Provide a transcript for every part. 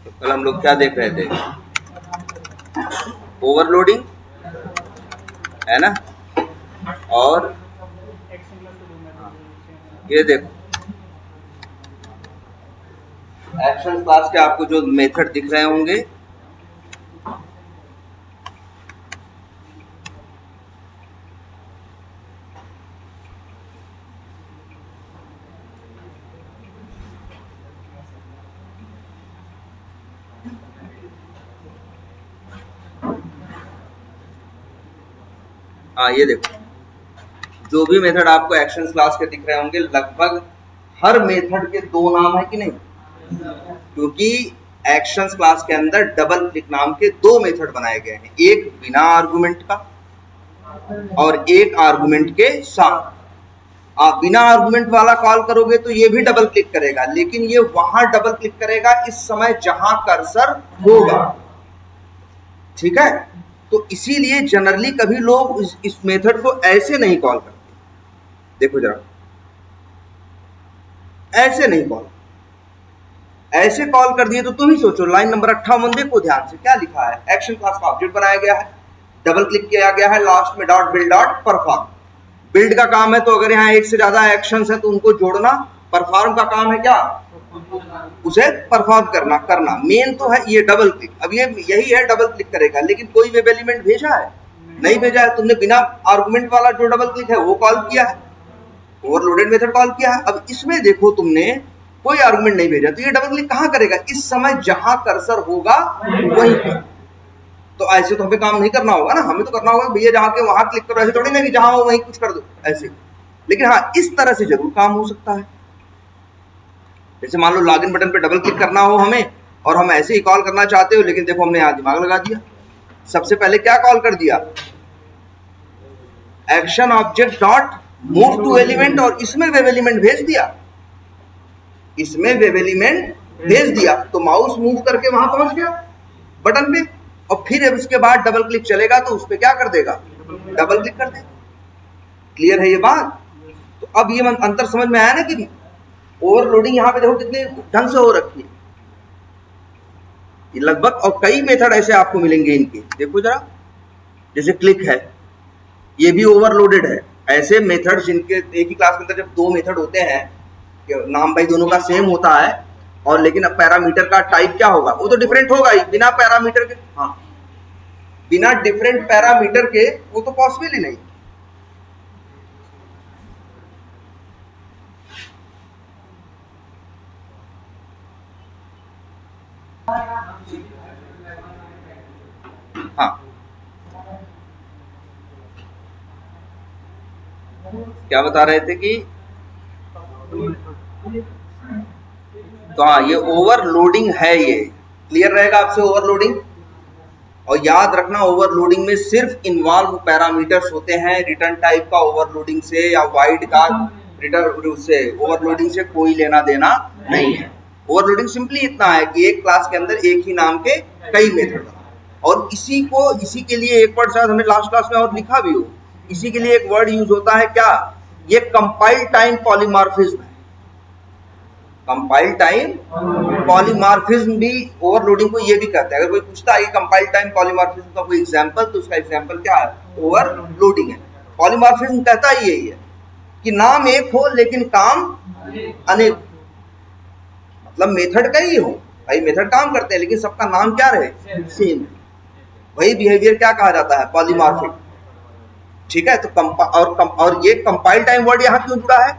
तो कल हम लोग क्या देख रहे थे, ओवरलोडिंग है ना। और ये देखो एक्शन क्लास के आपको जो मेथड दिख रहे होंगे, हाँ ये देखो जो भी मेथड आपको एक्शन क्लास के दिख रहे होंगे, लगभग हर मेथड के दो नाम है कि नहीं, क्योंकि एक्शन क्लास के अंदर डबल क्लिक नाम के दो मेथड बनाए गए हैं, एक बिना आर्गुमेंट का और एक आर्गुमेंट के साथ। आप बिना आर्गुमेंट वाला कॉल करोगे तो ये भी डबल क्लिक करेगा, लेकिन ये वहां डबल क्लिक करेगा इस समय जहां कर्सर होगा, ठीक है। तो इसीलिए जनरली कभी लोग इस मेथड को ऐसे नहीं कॉल करते। देखो जरा, ऐसे नहीं कॉल, ऐसे कॉल कर दिए तो तुम ही सोचो। लाइन नंबर 58 देखो ध्यान से, क्या लिखा है, एक्शन क्लास का ऑब्जेक्ट बनाया गया है, डबल क्लिक किया गया है, लास्ट में dot build dot perform. Build का काम है तो अगर यहाँ एक से ज्यादा एक्शंस है तो उनको जोड़ना, परफॉर्म का काम है क्या, उसे परफॉर्म करना मेन तो है ये डबल क्लिक। अब ये यही है डबल क्लिक करेगा, लेकिन कोई वेब एलिमेंट भेजा है नहीं भेजा है, तुमने बिना आर्गुमेंट वाला जो डबल क्लिक है वो कॉल किया है, ओवरलोडेड मेथड कॉल किया है। अब इसमें देखो तुमने कोई आर्गुमेंट नहीं भेजा, तो ये डबल क्लिक कहां करेगा, इस समय जहां कर्सर होगा वहीं पर। तो ऐसे तो हमें काम नहीं करना होगा ना, हमें तो करना होगा भैया जहां के वहां क्लिक करो, ऐसे थोड़ी ना कि जहां हो वहीं कुछ कर दो ऐसे। लेकिन हाँ, इस तरह से जरूर काम हो सकता है। जैसे मान लो लॉगिन बटन पे डबल क्लिक करना हो हमें, और हम ऐसे ही कॉल करना चाहते हो, लेकिन देखो हमने यहाँ दिमाग लगा दिया। सबसे पहले क्या कॉल कर दिया, action object dot move to element, और इसमें वेब एलिमेंट भेज दिया, इसमें वेब एलिमेंट भेज दिया। तो माउस मूव करके वहां पहुंच गया बटन पे, और फिर इसके बाद डबल क्लिक चलेगा तो उस पर क्या कर देगा, डबल क्लिक कर देगा। क्लियर है ये बात। तो अब ये अंतर समझ में आया ना कि ओवरलोडिंग यहाँ पे देखो कितने ढंग से हो रखी है ये लगभग। और कई मेथड ऐसे आपको मिलेंगे इनके, देखो जरा, जैसे क्लिक है, ये भी ओवरलोडेड है। ऐसे मेथड जिनके एक ही क्लास के अंदर जब दो मेथड होते हैं, नाम भाई दोनों का सेम होता है, और लेकिन अब पैरामीटर का टाइप क्या होगा, वो तो डिफरेंट होगा ही। बिना पैरामीटर के, हाँ बिना डिफरेंट पैरामीटर के वो तो पॉसिबल ही नहीं। हाँ क्या बता रहे थे कि, तो हाँ ये ओवरलोडिंग है, ये क्लियर रहेगा आपसे ओवरलोडिंग। और याद रखना ओवरलोडिंग में सिर्फ इन्वॉल्व पैरामीटर्स होते हैं, रिटर्न टाइप का ओवरलोडिंग से या वाइड का रिटर्न से ओवरलोडिंग से कोई लेना देना नहीं है। ओवरलोडिंग सिंपली इतना है कि एक क्लास के अंदर एक ही नाम के कई मेथड, और इसी के लिए एक वर्ड शायद हमने लास्ट क्लास में और लिखा भी हो, इसी के लिए एक वर्ड यूज होता है क्या, ये कंपाइल टाइम पॉलीमॉर्फिज्म है। कंपाइल टाइम पॉलीमॉर्फिज्म भी ओवरलोडिंग को ये भी कहते हैं। अगर कोई पूछता है कि कंपाइल टाइम पॉलीमॉर्फिज्म का कोई एग्जांपल, तो उसका एग्जांपल क्या है, ओवरलोडिंग है। पॉलीमॉर्फिज्म कहता ही यही है कि नाम एक हो लेकिन काम अनेक, मतलब मेथड का ही हो, भाई मेथड काम करते हैं लेकिन सबका नाम क्या रहे, सेम। वही बिहेवियर क्या कहा जाता है, पॉलीमॉर्फिक, ठीक है। तो और ये कंपाइल टाइम वर्ड यहाँ क्यों जुड़ा है,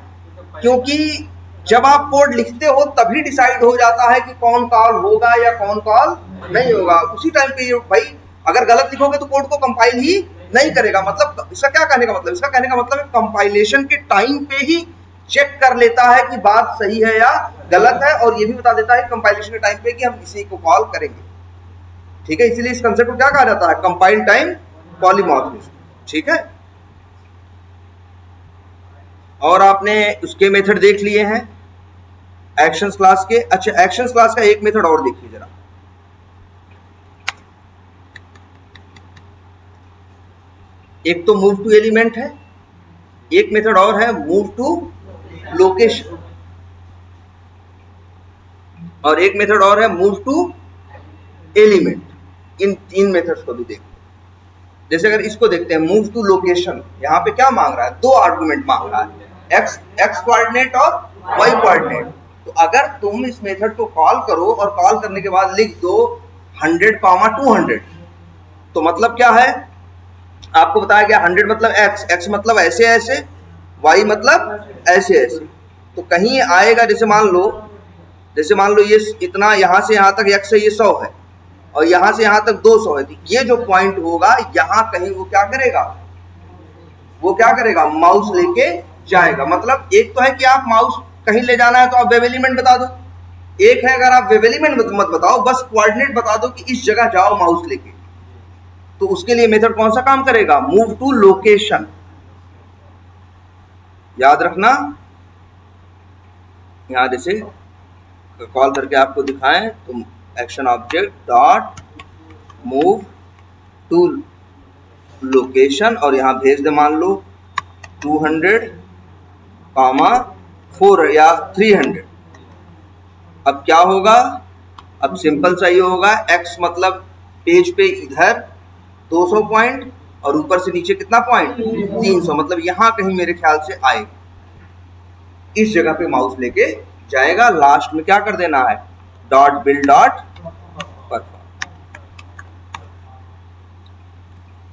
क्योंकि जब आप कोड लिखते हो तभी डिसाइड हो जाता है कि कौन कॉल होगा या कौन कॉल नहीं होगा। उसी टाइम पे भाई अगर गलत लिखोगे तो कोड को कंपाइल ही नहीं करेगा। मतलब इसका क्या कहने का मतलब, इसका कहने का मतलब कंपाइलेशन के टाइम पे ही चेक कर लेता है कि बात सही है या गलत है, और ये भी बता देता है कंपाइलेशन के टाइम पे कि हम इसी को कॉल करेंगे, ठीक है। इसीलिए इस कंसेप्ट को क्या कहा जाता है, कंपाइल टाइम पॉलीमॉर्फिज्म, ठीक है। और आपने उसके मेथड देख लिए हैं एक्शंस क्लास के। अच्छा, एक्शंस क्लास का एक मेथड और देखिए जरा, एक तो मूव टू एलिमेंट है, एक मेथड और है मूव टू लोकेशन, और एक मेथड और है मूव टू एलिमेंट, इन तीन मेथड्स को भी देखो। जैसे अगर इसको देखते हैं, मूव टू लोकेशन, यहाँ पे क्या मांग रहा है, दो आर्गुमेंट मांग रहा है, एक्स कोऑर्डिनेट और वाई कोऑर्डिनेट। तो अगर तुम इस मेथड को कॉल करो और कॉल करने के बाद लिख दो 100, 200, तो मतलब क्या है, आपको बताया गया 100 मतलब एक्स मतलब ऐसे ऐसे, वाई मतलब ऐसे ऐसे। तो कहीं आएगा, जैसे मान लो ये इतना, यहां से यहां तक एक्स है, ये 100 है, और यहां से यहां तक 200 है। तो ये जो पॉइंट होगा यहां कहीं, वो क्या करेगा, माउस लेके जाएगा। मतलब एक तो है कि आप माउस कहीं ले जाना है तो आप वेव एलिमेंट बता दो, एक है अगर आप वेव एलिमेंट मत बताओ, बस कोऑर्डिनेट बता दो कि इस जगह जाओ माउस लेके। तो उसके लिए मेथड कौन सा काम करेगा, मूव टू लोकेशन। याद रखना, यहां जैसे कॉल करके आपको दिखाएं तो action object dot move to location, और यहां भेज दे मान लो 200, 4 या 300। अब क्या होगा, अब सिंपल सा ये होगा, एक्स मतलब पेज पे इधर 200 पॉइंट, और ऊपर से नीचे कितना पॉइंट, 300। मतलब यहां कहीं मेरे ख्याल से आए, इस जगह पे माउस लेके जाएगा। लास्ट में क्या कर देना है, डॉट बिल डॉट परफॉर्म।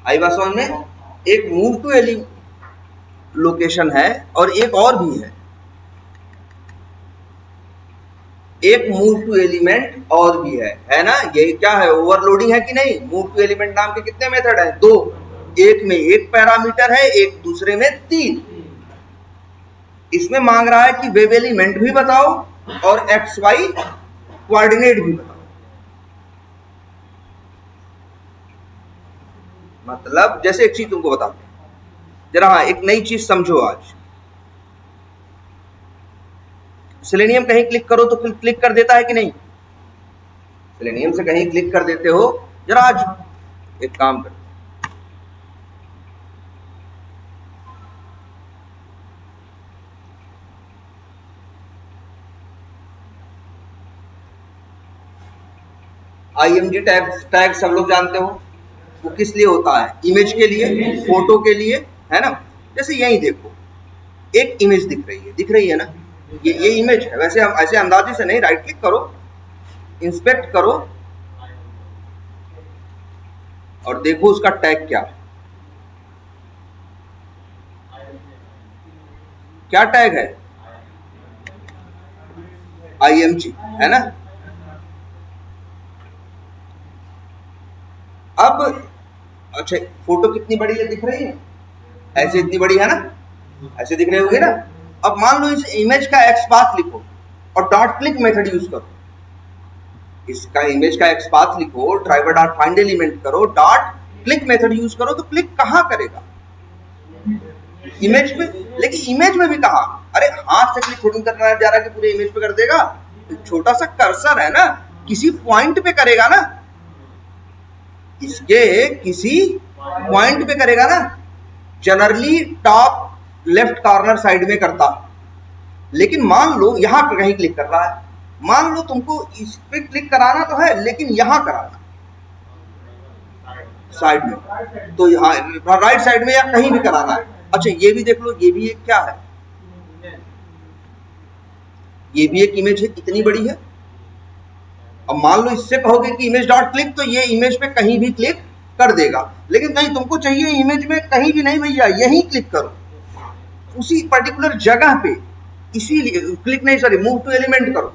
आई बात समझ में। एक मूव टू लोकेशन है और एक और भी है, और भी है ना। ये क्या है, ओवरलोडिंग है कि नहीं। मूव टू एलिमेंट नाम के कितने मेथड हैं, 2। एक में एक पैरामीटर है, एक दूसरे में 3। इसमें मांग रहा है कि वेव एलिमेंट भी बताओ और एक्स वाई कोऑर्डिनेट भी बताओ। मतलब जैसे एक चीज तुमको बताते हैं जरा, हाँ एक नई चीज समझो आज। सेलेनियम कहीं क्लिक करो तो क्लिक कर देता है कि नहीं, सेलेनियम से कहीं क्लिक कर देते हो। जरा आज एक काम करो, IMG टैग सब लोग जानते हो, वो किस लिए होता है, इमेज के लिए, फोटो के लिए, है ना। जैसे यही देखो, एक इमेज दिख रही है ना, ये इमेज है। वैसे हम ऐसे अंदाजे से नहीं, राइट क्लिक करो, इंस्पेक्ट करो और देखो उसका टैग क्या टैग है, IMG, है ना। अब अच्छा, फोटो कितनी बड़ी है, दिख रही है, ऐसे इतनी बड़ी है ना, ऐसे दिख रही होगी ना। अब मान लो इस इमेज का एक्स पाथ लिखो और डॉट क्लिक मेथड यूज करो। इसका इमेज का एक्स पाथ लिखो, ड्राइवर डॉट फाइंड एलिमेंट करो, डॉट क्लिक मेथड यूज करो, तो क्लिक कहां करेगा, इमेज पे। लेकिन इमेज में भी कहा, अरे हाथ से क्लिक थोड़ी करना जा रहा कि पूरे इमेज पे कर देगा, छोटा सा कर्सर है ना, किसी पॉइंट पे करेगा ना, इसके किसी पॉइंट पे करेगा ना। Generally top left corner side में करता, लेकिन मान लो यहां पर कहीं क्लिक कर रहा है, मान लो तुमको इस पे क्लिक कराना तो है लेकिन यहां कराना साइड में, तो यहाँ राइट साइड में या कहीं भी कराना है। अच्छा ये भी देख लो, ये भी एक क्या है, ये भी एक इमेज है, इतनी बड़ी है। अब मान लो इससे कहोगे कि इमेज डॉट क्लिक, तो ये इमेज पे कहीं भी क्लिक कर देगा। लेकिन कहीं तुमको चाहिए इमेज में कहीं भी नहीं भैया, यहीं क्लिक करो उसी पर्टिकुलर जगह पे, इसीलिए क्लिक नहीं, सॉरी मूव टू एलिमेंट करो।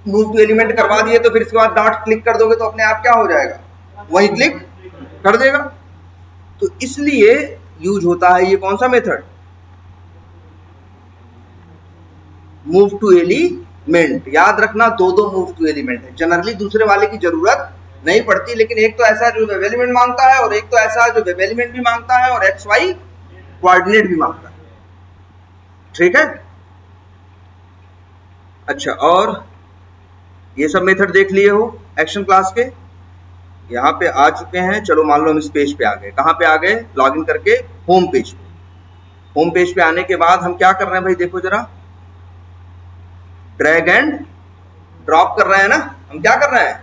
मूव टू एलिमेंट करवा दिए तो फिर इसके बाद डॉट क्लिक कर दोगे तो अपने आप क्या हो जाएगा, वहीं क्लिक कर देगा। तो इसलिए यूज होता है ये कौन सा मेथड, मूव टू एलिमेंट। याद रखना, दो मूव टू एलिमेंट है, जनरली दूसरे वाले की जरूरत नहीं पड़ती। लेकिन एक तो ऐसा जो वेव एलिमेंट मांगता है और एक तो ऐसा जो वेव एलिमेंट भी मांगता है और एक्स वाई कोऑर्डिनेट भी मांगता है, ठीक है। अच्छा, और ये सब मेथड देख लिए हो एक्शन क्लास के, यहाँ पे आ चुके हैं। चलो मान लो हम इस पेज पे आ गए, कहाँ पे आ गए, लॉगिन करके होम पेज पे। होम पेज पे आने के बाद हम क्या कर रहे हैं भाई, देखो जरा, ड्रैग एंड ड्रॉप कर रहे हैं ना। हम क्या कर रहे हैं,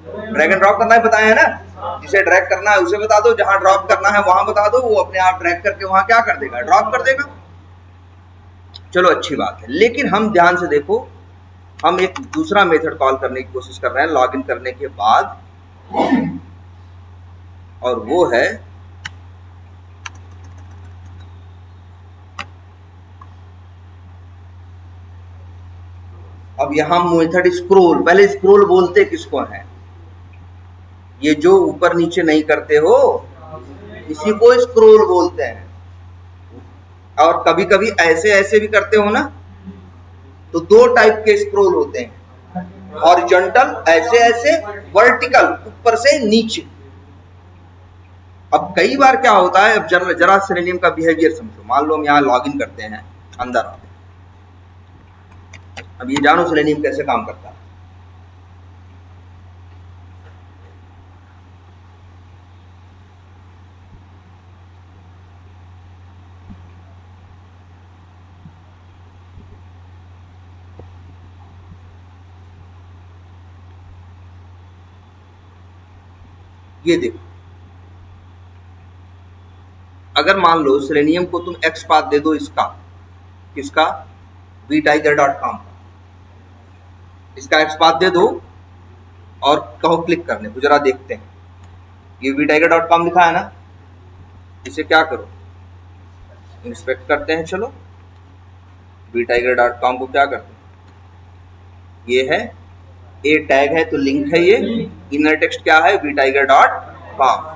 ड्रैग एंड ड्रॉप करना है बताया है ना, जिसे ड्रैग करना है उसे बता दो, जहां ड्रॉप करना है वहां बता दो, वो अपने आप ड्रैग करके वहां क्या कर देगा, ड्रॉप कर देगा। चलो अच्छी बात है, लेकिन हम ध्यान से देखो, हम एक दूसरा मेथड कॉल करने की कोशिश कर रहे हैं लॉगिन करने के बाद, और वो है अब यहां मेथड स्क्रॉल। पहले स्क्रॉल बोलते किसको है, ये जो ऊपर नीचे नहीं करते हो इसी को स्क्रॉल बोलते हैं। और कभी कभी ऐसे ऐसे भी करते हो ना, तो दो टाइप के स्क्रॉल होते हैं, हॉरिजॉन्टल ऐसे ऐसे, वर्टिकल ऊपर से नीचे। अब कई बार क्या होता है, अब जरा सेलेनियम का बिहेवियर समझो। मान लो हम यहाँ लॉगिन करते हैं अंदर, अब ये जानो सेलेनियम कैसे काम करता है। ये देखो, अगर मान लो सेलेनियम को तुम एक्स पाथ दे दो इसका, किसका, vtiger.com, इसका एक्स पाथ दे दो और कहो क्लिक करने को, जरा देखते हैं। ये vtiger.com लिखा है ना, इसे क्या करो, इंस्पेक्ट करते हैं। चलो vtiger.com को क्या करते हैं, ये है ए टैग है तो लिंक है, ये इनर टेक्स्ट क्या है, vtiger.com।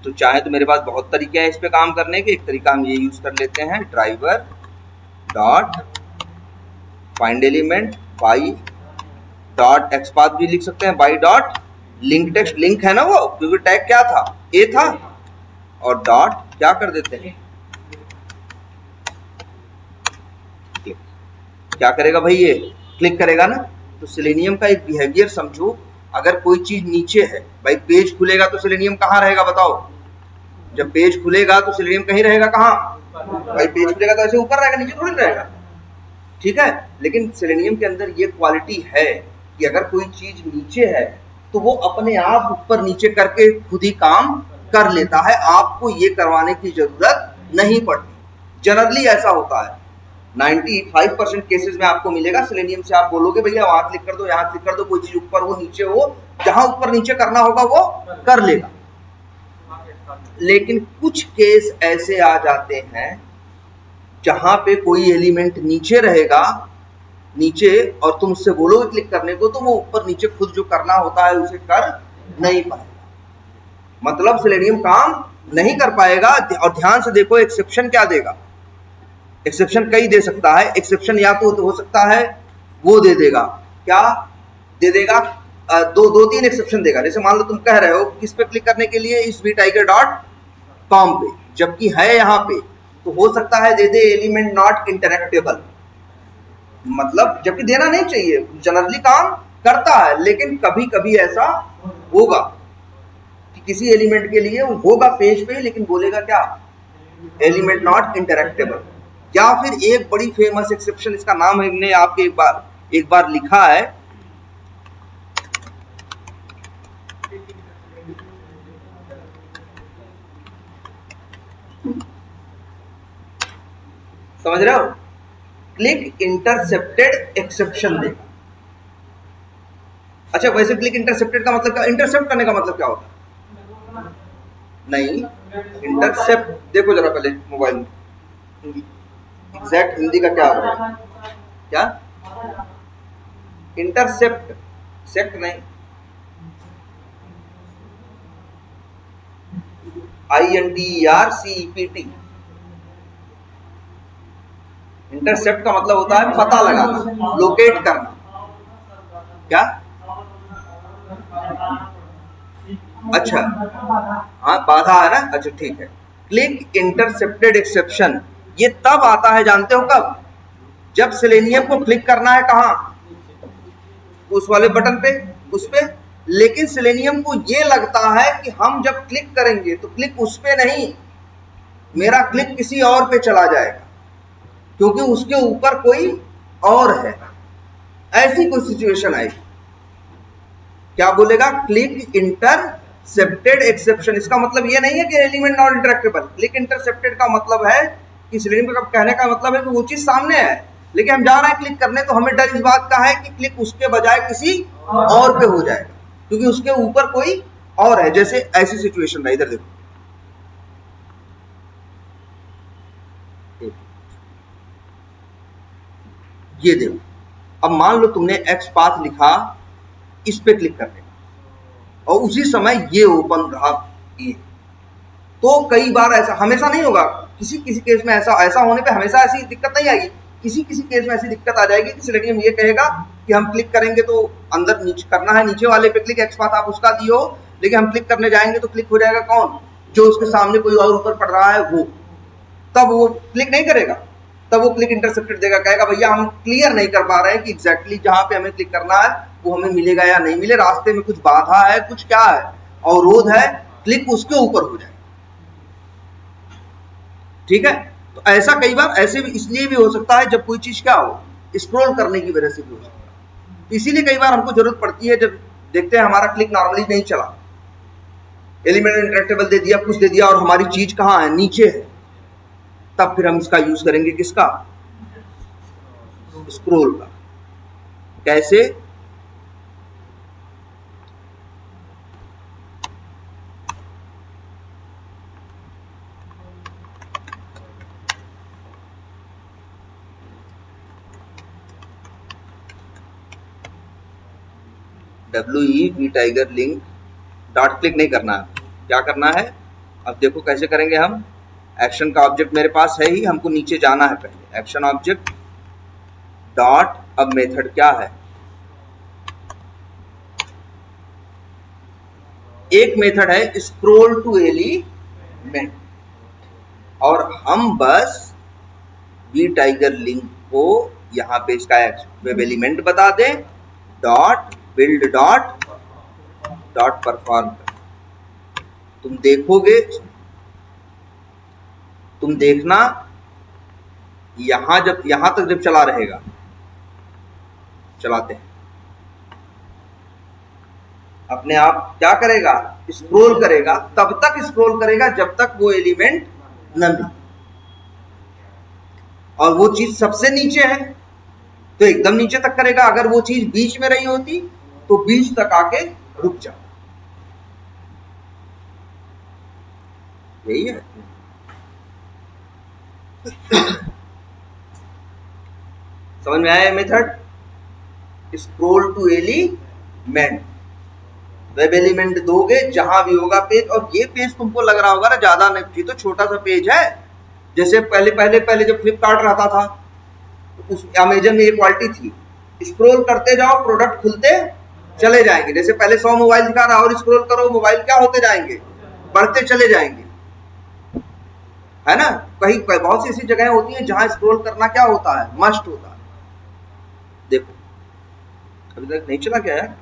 तो चाहे तो मेरे पास बहुत तरीके हैं इस पे काम करने के। एक तरीका हम ये यूज कर लेते हैं, driver dot find element by dot XPath भी लिख सकते हैं, by dot link text, link है ना वो, क्योंकि टैग क्या था, ए था, और डॉट क्या कर देते हैं, क्लिक। क्या करेगा भाई, ये क्लिक करेगा ना। तो सेलेनियम का एक बिहेवियर समझो, अगर कोई चीज नीचे है, भाई पेज खुलेगा तो सेलेनियम कहाँ रहेगा बताओ, जब पेज खुलेगा तो सेलेनियम कहीं रहेगा, कहाँ भाई, पेज खुलेगा तो ऐसे ऊपर रहेगा, नीचे थोड़ी रहेगा, ठीक है। लेकिन सेलेनियम के अंदर ये क्वालिटी है कि अगर कोई चीज नीचे है तो वो अपने आप ऊपर नीचे करके खुद ही काम कर लेता है, आपको ये करवाने की जरूरत नहीं पड़ती। जनरली ऐसा होता है, 95% केसेस में आपको मिलेगा। सेलेनियम से आप बोलोगे भैया वहां क्लिक कर दो, यहाँ क्लिक कर दो, कोई चीज ऊपर हो नीचे हो, जहां ऊपर नीचे करना होगा वो कर लेगा। लेकिन कुछ केस ऐसे आ जाते हैं जहां पे कोई एलिमेंट नीचे रहेगा, नीचे, और तुम उससे बोलोगे क्लिक करने को, तो वो ऊपर नीचे खुद जो करना होता है उसे कर नहीं पाएगा, मतलब सेलेनियम काम नहीं कर पाएगा। और ध्यान से देखो एक्सेप्शन क्या देगा, एक्सेप्शन कई दे सकता है। एक्सेप्शन या तो हो सकता है वो दे देगा, क्या दे देगा, दो तीन एक्सेप्शन देगा। जैसे मान लो तुम कह रहे हो किस पे क्लिक करने के लिए, इस vtiger.com पे, जबकि है यहाँ पे, तो हो सकता है दे दे एलिमेंट नॉट इंटरेक्टेबल, मतलब जबकि देना नहीं चाहिए, जनरली काम करता है, लेकिन कभी कभी ऐसा होगा कि किसी एलिमेंट के लिए वो होगा पेज पे, लेकिन बोलेगा क्या, एलिमेंट नॉट इंटरेक्टेबल। या फिर एक बड़ी फेमस एक्सेप्शन, इसका नाम हमने आपके एक बार लिखा है, समझ रहे हो, क्लिक इंटरसेप्टेड एक्सेप्शन देगा। अच्छा वैसे क्लिक इंटरसेप्टेड का मतलब क्या, इंटरसेप्ट करने का मतलब क्या होता है, नहीं, इंटरसेप्ट देखो जरा पहले मोबाइल में एग्जैक्ट हिंदी का क्या होगा, क्या, इंटरसेप्ट, सेक्ट नहीं, INTERCEPT। इंटरसेप्ट का मतलब होता है पता लगाना, लोकेट करना, क्या, अच्छा हाँ बाधा है ना, अच्छा ठीक है। क्लिक इंटरसेप्टेड एक्सेप्शन ये तब आता है, जानते हो कब, जब सेलेनियम को क्लिक करना है कहाँ, उस वाले बटन पे, उस पे, लेकिन सेलेनियम को ये लगता है कि हम जब क्लिक करेंगे तो क्लिक उस पे नहीं, मेरा क्लिक किसी और पे चला जाएगा, क्योंकि उसके ऊपर कोई और है। ऐसी कोई सिचुएशन आएगी, क्या बोलेगा? Click intercepted exception. इसका मतलब ये नहीं है कि एलिमेंट नॉट इंटरेक्टेबल। क्लिक इंटरसेप्टेड का मतलब है कि इस लाइन का कहने का मतलब है कि वो चीज सामने है, लेकिन हम जा रहे हैं क्लिक करने, तो हमें डर इस बात का है कि क्लिक उसके बजाय किसी और पे हो जाएगा, क्योंकि उसके ऊपर कोई और है। जैसे ऐसी सिचुएशन है, इधर देखो, ये देखो, अब मान लो तुमने एक्स पाथ लिखा, इस पे क्लिक करने और उसी समय ये ओपन रहा ये, तो कई बार ऐसा, हमेशा नहीं होगा, किसी किसी केस में ऐसा होने पे हमेशा ऐसी दिक्कत नहीं आएगी, किसी किसी केस में ऐसी दिक्कत आ जाएगी कि सिलेक्शन ये कहेगा कि हम क्लिक करेंगे तो अंदर नीचे करना है, नीचे वाले पे क्लिक, एक्स पाथ आप उसका दियो, लेकिन हम क्लिक करने जाएंगे तो क्लिक हो जाएगा कौन? जो उसके सामने कोई और ऊपर पड़ रहा है वो, तब वो क्लिक नहीं करेगा, तब वो क्लिक इंटरसेप्टेड देगा, कहेगा भैया हम क्लियर नहीं कर पा रहे हैं कि एग्जैक्टली जहां पे हमें क्लिक करना है वो हमें मिलेगा या नहीं मिले, रास्ते में कुछ बाधा है, कुछ क्या है, अवरोध है, क्लिक उसके ऊपर हो जाए। ठीक है, तो ऐसा कई बार ऐसे भी इसलिए भी हो सकता है जब कोई चीज क्या हो, स्क्रॉल करने की वजह से भी हो सकता है। इसीलिए कई बार हमको जरूरत पड़ती है, जब देखते हैं हमारा क्लिक नॉर्मली नहीं चला, एलिमेंट इंटरेक्टेबल दे दिया, कुछ दे दिया और हमारी चीज कहाँ है? नीचे है, तब फिर हम इसका यूज करेंगे, किसका? स्क्रॉल का। कैसे? WE tiger link dot click नहीं करना है, क्या करना है? अब देखो कैसे करेंगे हम। एक्शन का ऑब्जेक्ट मेरे पास है ही, हमको नीचे जाना है पहले, एक्शन ऑब्जेक्ट डॉट, अब मेथड क्या है? एक मेथड है स्क्रॉल टू एलिमेंट, और हम बस वी टाइगर लिंक को यहाँ पे इसका वेब एलिमेंट बता दें, डॉट बिल्ड डॉट परफॉर्म। तुम देखोगे, तुम देखना, यहां तक जब चला रहेगा, चलाते हैं, अपने आप क्या करेगा? स्क्रॉल करेगा, तब तक स्क्रॉल करेगा जब तक वो एलिमेंट न मिले, और वो चीज सबसे नीचे है तो एकदम नीचे तक करेगा, अगर वो चीज बीच में रही होती तो बीच तक आके रुक जाओ। यही है। समझ में आया method? Scroll to element, web element दोगे जहां भी होगा पेज, और ये पेज तुमको लग रहा होगा ना ज्यादा नहीं, ये तो छोटा सा पेज है। जैसे पहले जब फ्लिपकार्ट रहता था, उस अमेजन में ये क्वालिटी थी, स्क्रॉल करते जाओ, प्रोडक्ट खुलते चले जाएंगे। जैसे पहले 100 मोबाइल दिखा रहा और स्क्रॉल करो, मोबाइल क्या होते जाएंगे? बढ़ते चले जाएंगे, है ना? कहीं बहुत सी ऐसी जगह होती है जहां स्क्रॉल करना क्या होता है? मस्ट होता है। देखो अभी तक नहीं चला क्या यार?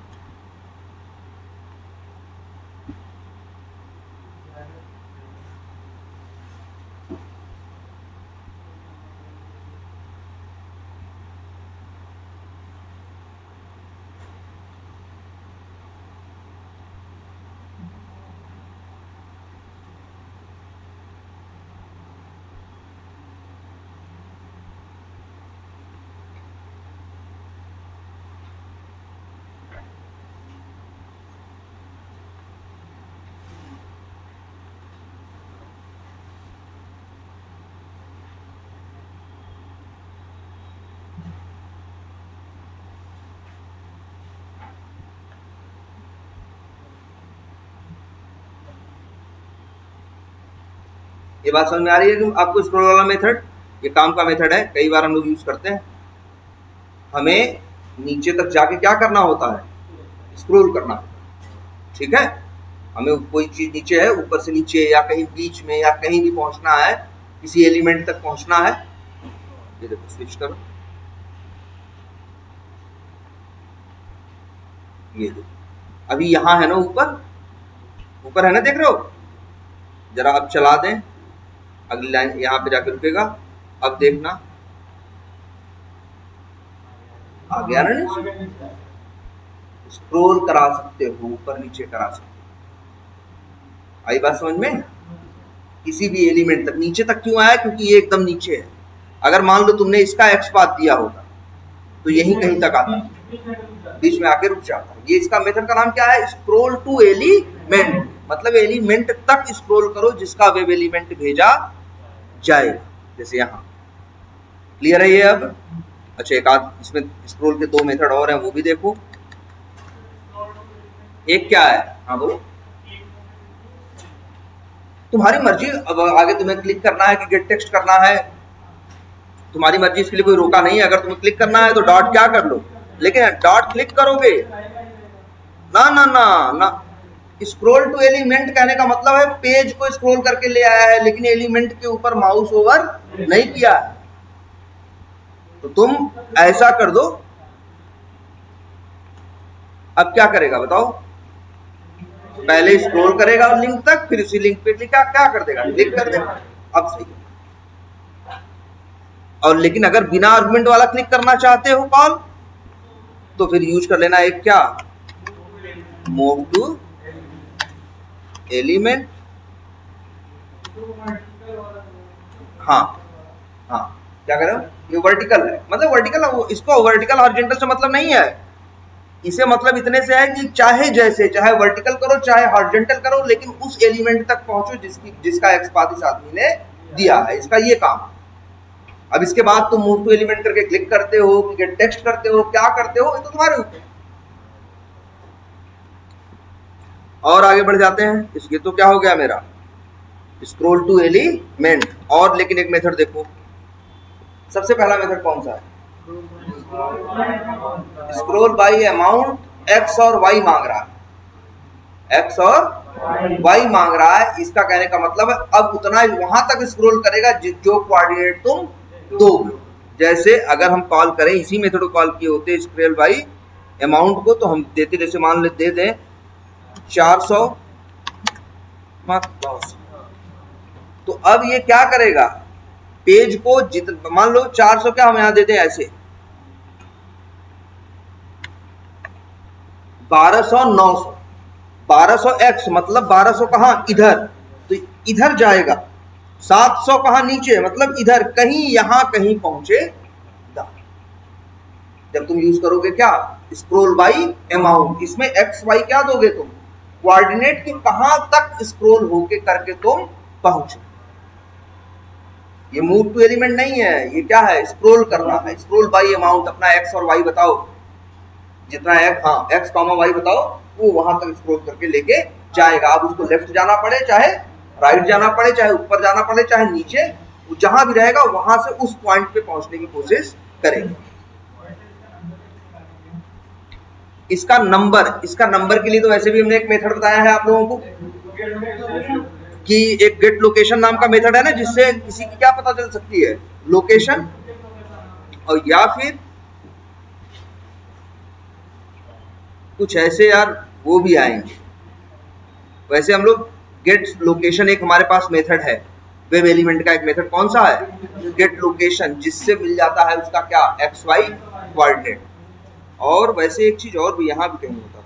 ये बात समझ में आ रही है कि आपको स्क्रॉल वाला मेथड ये काम का मेथड है, कई बार हम लोग यूज करते हैं। हमें नीचे तक जाके क्या करना होता है? स्क्रॉल करना होता है। ठीक है, हमें कोई चीज नीचे है, ऊपर से नीचे या कहीं बीच में या कहीं भी पहुंचना है, किसी एलिमेंट तक पहुंचना है। ये देखो स्विच करो, ये देखो अभी यहां है ना, ऊपर है ना, देख रहे हो? जरा अब चला दें, अगली लाइन यहां पे जाके रुकेगा। अब देखना आ गया ना नीचे, स्क्रॉल करा सकते हो, ऊपर नीचे करा सकते हो। आई बात समझ में? किसी भी एलिमेंट तक, नीचे तक क्यों आया? क्योंकि ये एकदम नीचे है। अगर मान लो तुमने इसका एक्स पाथ दिया होगा तो यही कहीं तक आता, बीच में आके रुक जाता। ये इसका मेथड का नाम क्या है? Scroll to element. मतलब एलिमेंट तक स्क्रॉल करो जिसका वेब एलिमेंट भेजा जाए, जैसे यहाँ। क्लियर है ये अब? अच्छा, एक आध इसमें स्क्रॉल के दो मेथड और हैं, वो भी देखो। एक क्या है? हाँ बोलो। तुम्हारी मर्जी, अब आगे तुम्हें क्लिक करना है कि गेट टेक्स्ट करना है, तुम्हारी मर्जी, इसके लिए कोई रोका नहीं है। अगर तुम्हें क्लिक करना है तो डॉट क्या कर लो, लेकिन डॉट क्लिक करोगे ना ना ना ना। स्क्रॉल टू एलिमेंट कहने का मतलब है पेज को स्क्रॉल करके ले आया है, लेकिन एलिमेंट के ऊपर माउस ओवर नहीं किया। तो तुम ऐसा कर दो। अब क्या करेगा बताओ? पहले स्क्रॉल करेगा लिंक तक, फिर उसी लिंक पे क्लिक क्या कर देगा? क्लिक कर देगा। अब सही। और लेकिन अगर बिना आर्गुमेंट वाला क्लिक करना चाहते हो कॉल, तो फिर यूज कर लेना एक क्या, मूव टू एलिमेंट। हाँ हाँ, क्या करो? ये वर्टिकल है, मतलब वर्टिकल, इसको वर्टिकल हॉरिजॉन्टल से मतलब नहीं है। इसे मतलब इतने से है कि चाहे जैसे चाहे वर्टिकल करो चाहे हॉरिजॉन्टल करो, लेकिन उस एलिमेंट तक पहुंचो जिसका एक्स पाथ इस आदमी ने दिया है। इसका ये काम। अब इसके बाद तुम मूव टू एलिमेंट करके क्लिक करते हो, गेट टेक्स्ट करते हो, क्या करते हो, ये तो तुम्हारे ऊपर। और आगे बढ़ जाते हैं। इसके तो क्या हो गया मेरा, स्क्रॉल टू एलिमेंट। और लेकिन एक मेथड देखो, सबसे पहला मेथड कौन सा है? Scroll by amount. एक्स और वाई मांग रहा है, एक्स और वाई मांग रहा है। इसका कहने का मतलब है अब उतना वहां तक स्क्रॉल करेगा जो कोऑर्डिनेट तुम दोगे। जैसे अगर हम कॉल करें, इसी मेथड को कॉल किए होते स्क्रॉल बाय अमाउंट को, तो हम देते, जैसे मान ले दे दें 400 मत। तो अब ये क्या करेगा? पेज को मान लो 400 क्या हम यहां दे दें ऐसे 1200 900, 1200 एक्स मतलब 1200 कहां? इधर, तो इधर जाएगा। 700 कहां? नीचे, मतलब इधर कहीं, यहां कहीं पहुंचेगा। जब तुम यूज करोगे क्या, स्क्रॉल बाय अमाउंट, इसमें एक्स वाई क्या दोगे तुम? कोऑर्डिनेट के कहां तक स्क्रॉल होके करके तुम पहुंचे। ये मूव टू एलिमेंट नहीं है, ये क्या है? स्क्रॉल करना है। स्क्रॉल बाय अमाउंट, अपना एक्स और वाई बताओ, जितना एक्स, हाँ एक्स कॉमा वाई बताओ, वो वहां तक स्क्रॉल करके लेके जाएगा। अब उसको लेफ्ट जाना पड़े, चाहे राइट जाना पड़े, चाहे ऊपर जाना पड़े, चाहे नीचे, जहां भी रहेगा वहां से उस पॉइंट पे पहुंचने की कोशिश करेगा। इसका नंबर के लिए तो वैसे भी हमने एक मेथड बताया है आप लोगों को कि एक गेट लोकेशन नाम का मेथड है ना, जिससे किसी की क्या पता चल सकती है? लोकेशन। और या फिर कुछ ऐसे यार वो भी आएंगे। वैसे हम लोग गेट लोकेशन, एक हमारे पास मेथड है वेब एलिमेंट का, एक मेथड कौन सा है? गेट लोकेशन, जिससे मिल जाता है उसका क्या, एक्स वाई कोऑर्डिनेट। और वैसे एक चीज और भी यहां भी कहीं होता है,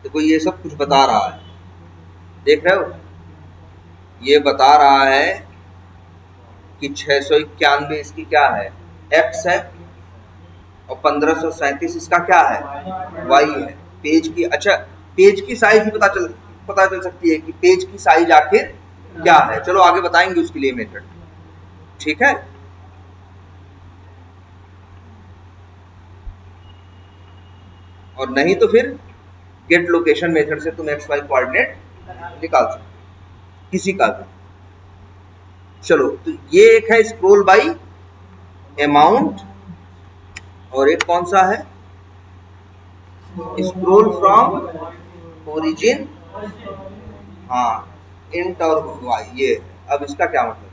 देखो ये सब कुछ बता रहा है, देख रहे हो? ये बता रहा है कि 691 इसकी क्या है, एक्स है, और 1537 इसका क्या है, वाई है। पेज की, अच्छा पेज की साइज भी पता चल सकती है कि पेज की साइज आखिर क्या है। चलो आगे बताएंगे उसके लिए मेथड, ठीक है? और नहीं तो फिर गेट लोकेशन मेथड से तुम एक्स वाई कोऑर्डिनेट निकाल सकते किसी का भी। चलो, तो ये एक है स्क्रॉल बाय अमाउंट, और एक कौन सा है, स्क्रॉल फ्रॉम ओरिजिन। हाँ, इंट और वाई ये। अब इसका क्या मतलब है?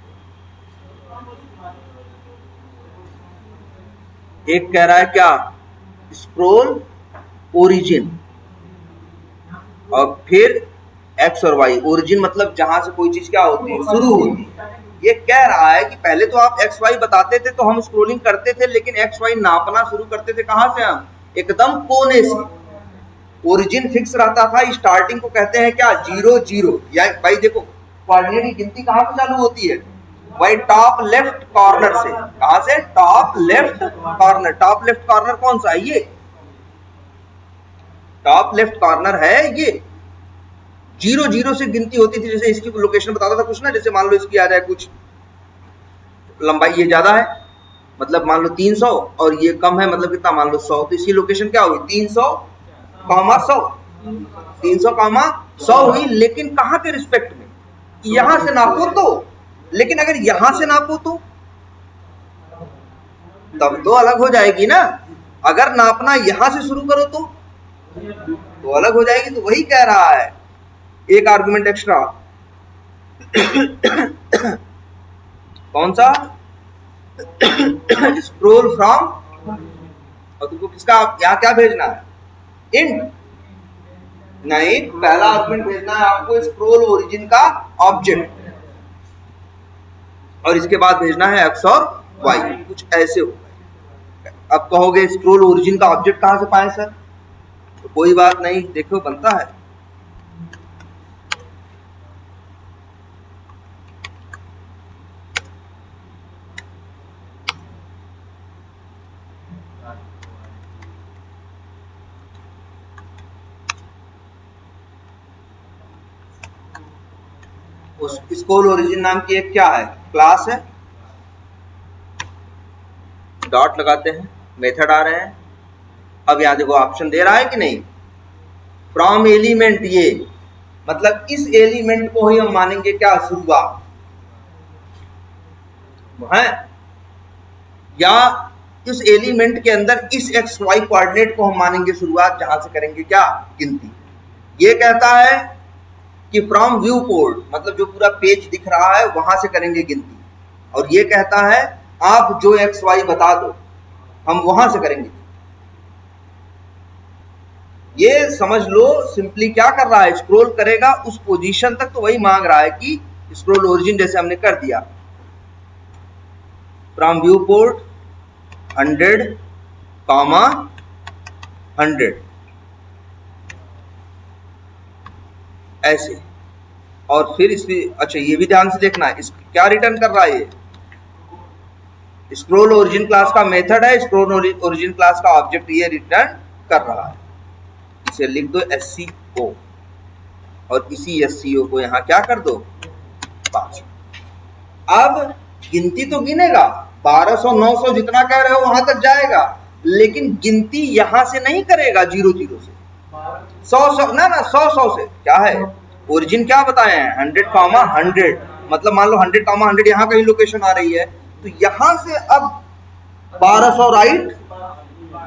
एक कह रहा है क्या, स्क्रोल ओरिजिन, और फिर एक्स और वाई। ओरिजिन मतलब जहां से कोई चीज क्या होती है, शुरू होती है। ये कह रहा है कि पहले तो आप एक्स वाई बताते थे तो हम स्क्रोलिंग करते थे, लेकिन एक्स वाई नापना शुरू करते थे कहां से, हम एकदम कोने से। ओरिजिन फिक्स रहता था, स्टार्टिंग को कहते हैं क्या, 0 0। या भाई देखो, कोऑर्डिनेट की गिनती कहां से चालू होती है भाई, टॉप लेफ्ट कॉर्नर से। कहां से, top left corner. Top left corner कौन सा है, ये टॉप लेफ्ट कॉर्नर है ये। 0 0 से गिनती होती थी। जैसे इसकी लोकेशन बताता था कुछ ना, जैसे मान लो इसकी आ जाए कुछ लंबाई, ये ज्यादा है मतलब मान लो 300, और ये कम है मतलब कितना, मान लो 100, तो इसकी लोकेशन क्या हुई, 300, 100। 300, 100 हुई, लेकिन कहां के रिस्पेक्ट में, यहां से नापो तो। लेकिन अगर यहां से नापो तो तब तो अलग हो जाएगी ना। अगर नापना यहां से शुरू करो तो अलग हो जाएगी। तो वही कह रहा है, एक आर्गुमेंट एक्स्ट्रा। कौन सा, स्क्रोल फ्रॉम, और तुमको किसका यहाँ क्या भेजना है, इंट नहीं, पहला आर्गुमेंट भेजना है आपको स्क्रोल ओरिजिन का ऑब्जेक्ट, और इसके बाद भेजना है एक्स और वाई। कुछ ऐसे होगा। अब कहोगे स्क्रोल ओरिजिन का ऑब्जेक्ट कहां से पाए सर, तो कोई बात नहीं, देखो बनता है। उस स्क्रोल ओरिजिन नाम की एक क्या है, क्लास है। डॉट लगाते हैं, मेथड आ रहे हैं। अब यहां देखो ऑप्शन दे रहा है कि नहीं, फ्रॉम एलिमेंट, ये मतलब इस एलिमेंट को ही हम मानेंगे क्या, शुरुआत है, या इस एलिमेंट के अंदर इस एक्स वाई कोऑर्डिनेट को हम मानेंगे शुरुआत, जहां से करेंगे क्या, गिनती। ये कहता है कि फ्रॉम व्यू पोर्ट, मतलब जो पूरा पेज दिख रहा है वहां से करेंगे गिनती। और ये कहता है आप जो एक्स वाई बता दो हम वहां से करेंगे। ये समझ लो सिंपली क्या कर रहा है, स्क्रॉल करेगा उस पोजीशन तक, तो वही मांग रहा है कि स्क्रॉल ओरिजिन जैसे हमने कर दिया, फ्रॉम व्यू पोर्ट 100, 100 ऐसे। और फिर इसकी, अच्छा ये भी ध्यान से देखना है, क्या रिटर्न कर रहा है ये, स्क्रॉल ओरिजिन क्लास का मेथड है, स्क्रॉल ओरिजिन क्लास का ऑब्जेक्ट ये रिटर्न कर रहा है। इसे लिख दो SCO, और इसी SCO को यहां क्या कर दो, 5। अब गिनती तो गिनेगा, 1200 900 जितना कह रहे हो वहां तक जाएगा, लेकिन गिनती यहां से नहीं करेगा 0 0 से, 100 ना 100 से। क्या है, ओरिजिन क्या बताए हैं, 100, 100, मतलब मान लो 100, 100 यहाँ कहीं लोकेशन आ रही है, तो यहां से अब 1200 राइट,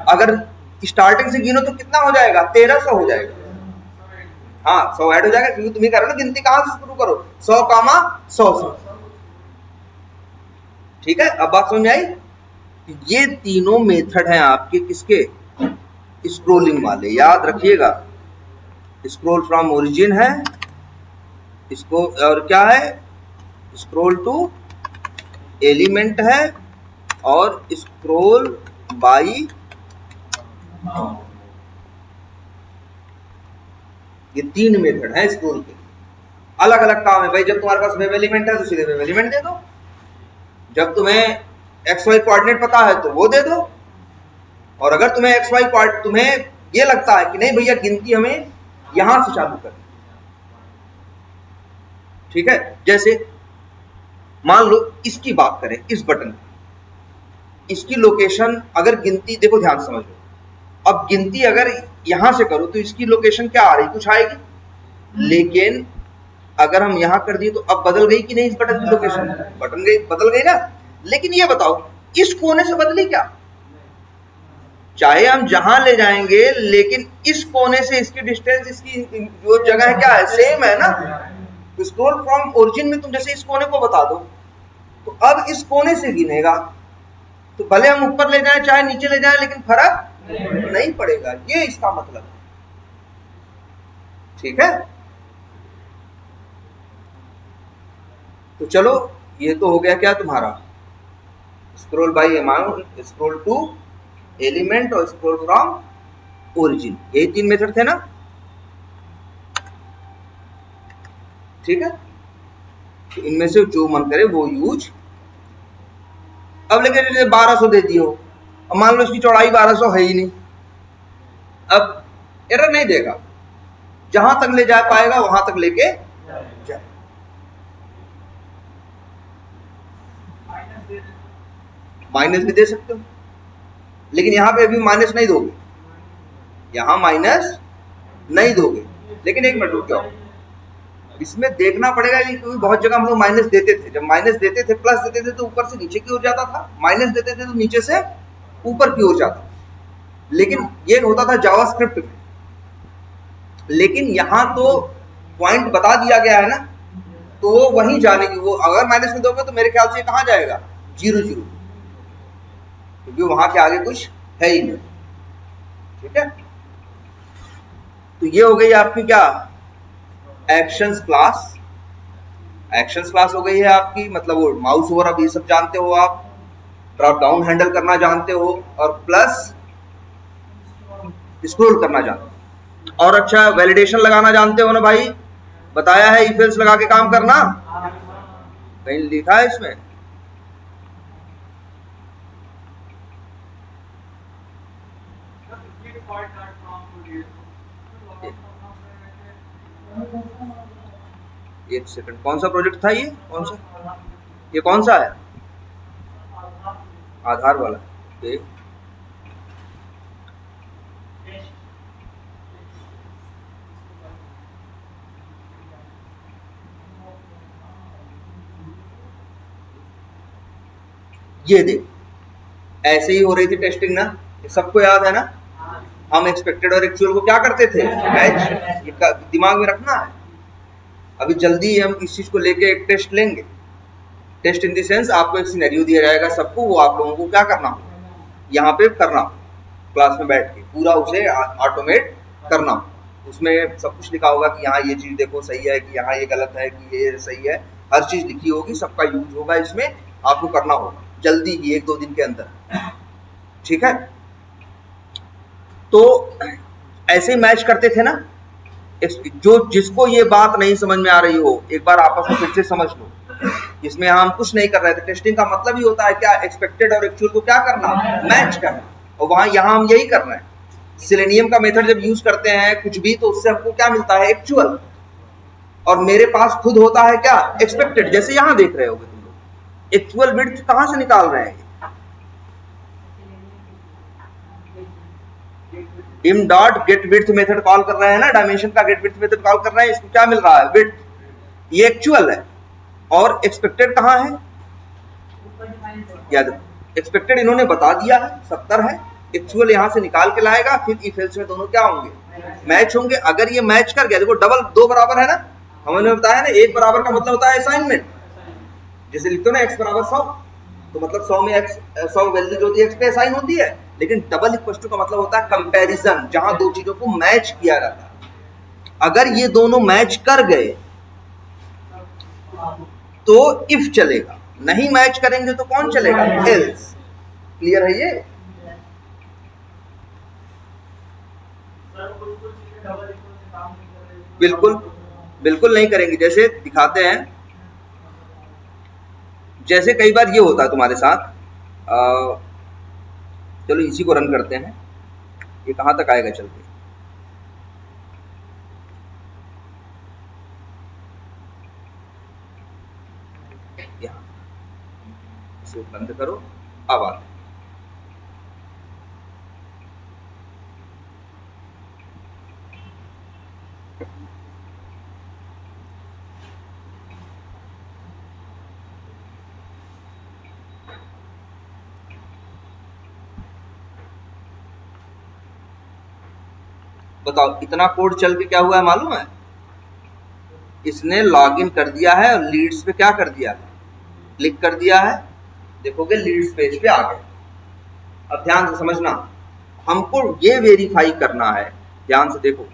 अगर स्टार्टिंग से गिनो तो कितना हो जाएगा, 1300 हो जाएगा। हाँ 100 ऐड हो जाएगा, क्योंकि तुम ही कह रहे हो ना गिनती कहां से शुरू करो, 100, 100 से। ठीक है, अब बात समझ आई। ये तीनों मेथड हैं आपके किसके, स्क्रोलिंग वाले, याद रखिएगा। स्क्रोल फ्रॉम ओरिजिन है इसको, और क्या है, स्क्रोल टू एलिमेंट है, और स्क्रोल बाई, ये 3 मेथड है स्क्रोल के। अलग अलग काम है भाई, जब तुम्हारे पास वेब एलिमेंट है तो सीधे वेब एलिमेंट दे दो, जब तुम्हें एक्स वाई कोऑर्डिनेट पता है तो वो दे दो, और अगर तुम्हें एक्स वाई कोऑर्डिनेट, तुम्हें ये लगता है कि नहीं भैया गिनती हमें यहां से चालू करनी, ठीक है। जैसे मान लो इसकी बात करें, इस बटन की, इसकी लोकेशन अगर गिनती, देखो ध्यान से समझ लो, अब गिनती अगर यहां से करो तो इसकी लोकेशन क्या आ रही, कुछ आएगी, लेकिन अगर हम यहां कर दिए तो अब बदल गई कि नहीं इस बटन की लोकेशन, बदल गई ना। लेकिन ये बताओ इस कोने से बदली क्या, चाहे हम जहां ले जाएंगे, लेकिन इस कोने से इसकी डिस्टेंस, इसकी जो जगह है क्या है, सेम है ना। तो स्क्रॉल फ्रॉम ओरिजिन में तुम जैसे इस कोने को बता दो तो अब इस कोने से गिनेगा, तो भले हम ऊपर ले जाएं चाहे नीचे ले जाएं लेकिन फर्क नहीं पड़ेगा, ये इसका मतलब है। ठीक है, तो चलो ये तो हो गया क्या तुम्हारा scroll by amount, scroll to element और स्क्रॉल फ्रॉम ओरिजिन, यही 3 मेथड थे ना। ठीक है, तो इनमें से जो मन करे वो यूज। अब लेकिन 1200 दे दियो, अब मान लो इसकी चौड़ाई 1200 है ही नहीं, अब एरर नहीं देगा, जहां तक ले जा पाएगा वहां तक लेके जाए। माइनस भी दे सकते हो, लेकिन यहां पे अभी माइनस नहीं दोगे, यहां माइनस नहीं दोगे। लेकिन एक मिनट रुक जाओ, इसमें देखना पड़ेगा क्योंकि बहुत जगह हम लोग माइनस देते थे, जब माइनस देते थे प्लस देते थे तो ऊपर से नीचे की ओर जाता था, माइनस देते थे तो नीचे से ऊपर की ओर जाता था, लेकिन ये होता था जावास्क्रिप्ट में। लेकिन यहां तो पॉइंट बता दिया गया है ना, तो वो वहीं जाने की, वो अगर माइनस में दोगे तो मेरे ख्याल से कहां जाएगा 0 0, क्योंकि वहां के आगे कुछ है ही नहीं। ठीक है, तो ये हो गई आपकी क्या एक्शंस क्लास, एक्शंस क्लास हो गई है आपकी, मतलब वो माउस ओवर अब ये सब जानते हो आप, ड्रॉप डाउन हैंडल करना जानते हो और प्लस स्क्रॉल करना जानते हो। और अच्छा वैलिडेशन लगाना जानते हो ना भाई, बताया है इफ एल्स लगा के काम करना, कहीं लिखा है इसमें? एक सेकंड, कौन सा प्रोजेक्ट था ये, कौन सा, ये कौन सा है? आधार वाला। ये देख, ऐसे ही हो रही थी टेस्टिंग ना, सबको याद है ना, हम एक्सपेक्टेड और एक्चुअल को क्या करते थे मैच, ये दिमाग में रखना है। अभी जल्दी हम इस चीज को लेके एक टेस्ट लेंगे, टेस्ट इन द सेंस आपको एक सिनेरियो दिया जाएगा सबको, वो आप लोगों को क्या करना हो यहाँ पे करना, क्लास में बैठ के पूरा उसे ऑटोमेट करना। उसमें सब कुछ लिखा होगा कि यहाँ ये चीज देखो सही है, कि यहाँ ये गलत है, कि ये सही है, हर चीज लिखी होगी, सबका यूज होगा इसमें, आपको करना होगा जल्दी ही 1-2 दिन के अंदर। ठीक है, तो ऐसे ही मैच करते थे ना, जो जिसको ये बात नहीं समझ में आ रही हो एक बार आपस में फिर से समझ लो, इसमें हम कुछ नहीं कर रहे थे, टेस्टिंग का मतलब ही होता है क्या, एक्सपेक्टेड और एक्चुअल को क्या करना, मैच करना, और वहां यहां हम यही कर रहे हैं। सेलेनियम का मेथड जब यूज करते हैं कुछ भी, तो उससे हमको क्या मिलता है, एक्चुअल, और मेरे पास खुद होता है क्या, एक्सपेक्टेड। जैसे यहां देख रहे होगे तुम लोग, एक्चुअल विड्थ कहां से निकाल रहे हैं, dim dot gate width method call कर रहे हैं ना, डायमेंशन का गेट विड्थ मेथड कॉल कर रहे हैं, इसको क्या मिल रहा है, विड्थ, ये एक्चुअल है, और एक्सपेक्टेड कहां है, याद एक्सपेक्टेड इन्होंने बता दिया है 70 है, एक्चुअल यहां से निकाल के लाएगा, फिर इफ एल्स में दोनों क्या होंगे, मैच होंगे। अगर ये मैच कर गया, देखो डबल 2 बराबर है ना, हमने बताया ना, 1 बराबर का मतलब होता है असाइनमेंट, जैसे लिखते हो ना x बराबर 100, तो मतलब 100 में x 100 वैल्यू जो होती है x पे असाइन होती है, लेकिन डबल इक्वल टू का मतलब होता है कंपैरिजन, जहां दो चीजों को मैच किया जाता है। अगर ये दोनों मैच कर गए तो इफ चलेगा, नहीं मैच करेंगे तो कौन चलेगा, एल्स। क्लियर है ये? बिल्कुल बिल्कुल नहीं करेंगे, जैसे दिखाते हैं, जैसे कई बार ये होता है तुम्हारे साथ, चलो इसी को रन करते हैं, ये कहां तक आएगा चल के, यहाँ इसे बंद करो, अब आ बताओ, इतना कोड चल के क्या हुआ है मालूम है, इसने लॉगिन कर दिया है और लीड्स पे क्या कर दिया है, क्लिक कर दिया है, देखोगे लीड्स पेज पे आ गए। अब ध्यान से समझना, हमको ये वेरीफाई करना है, ध्यान से देखो,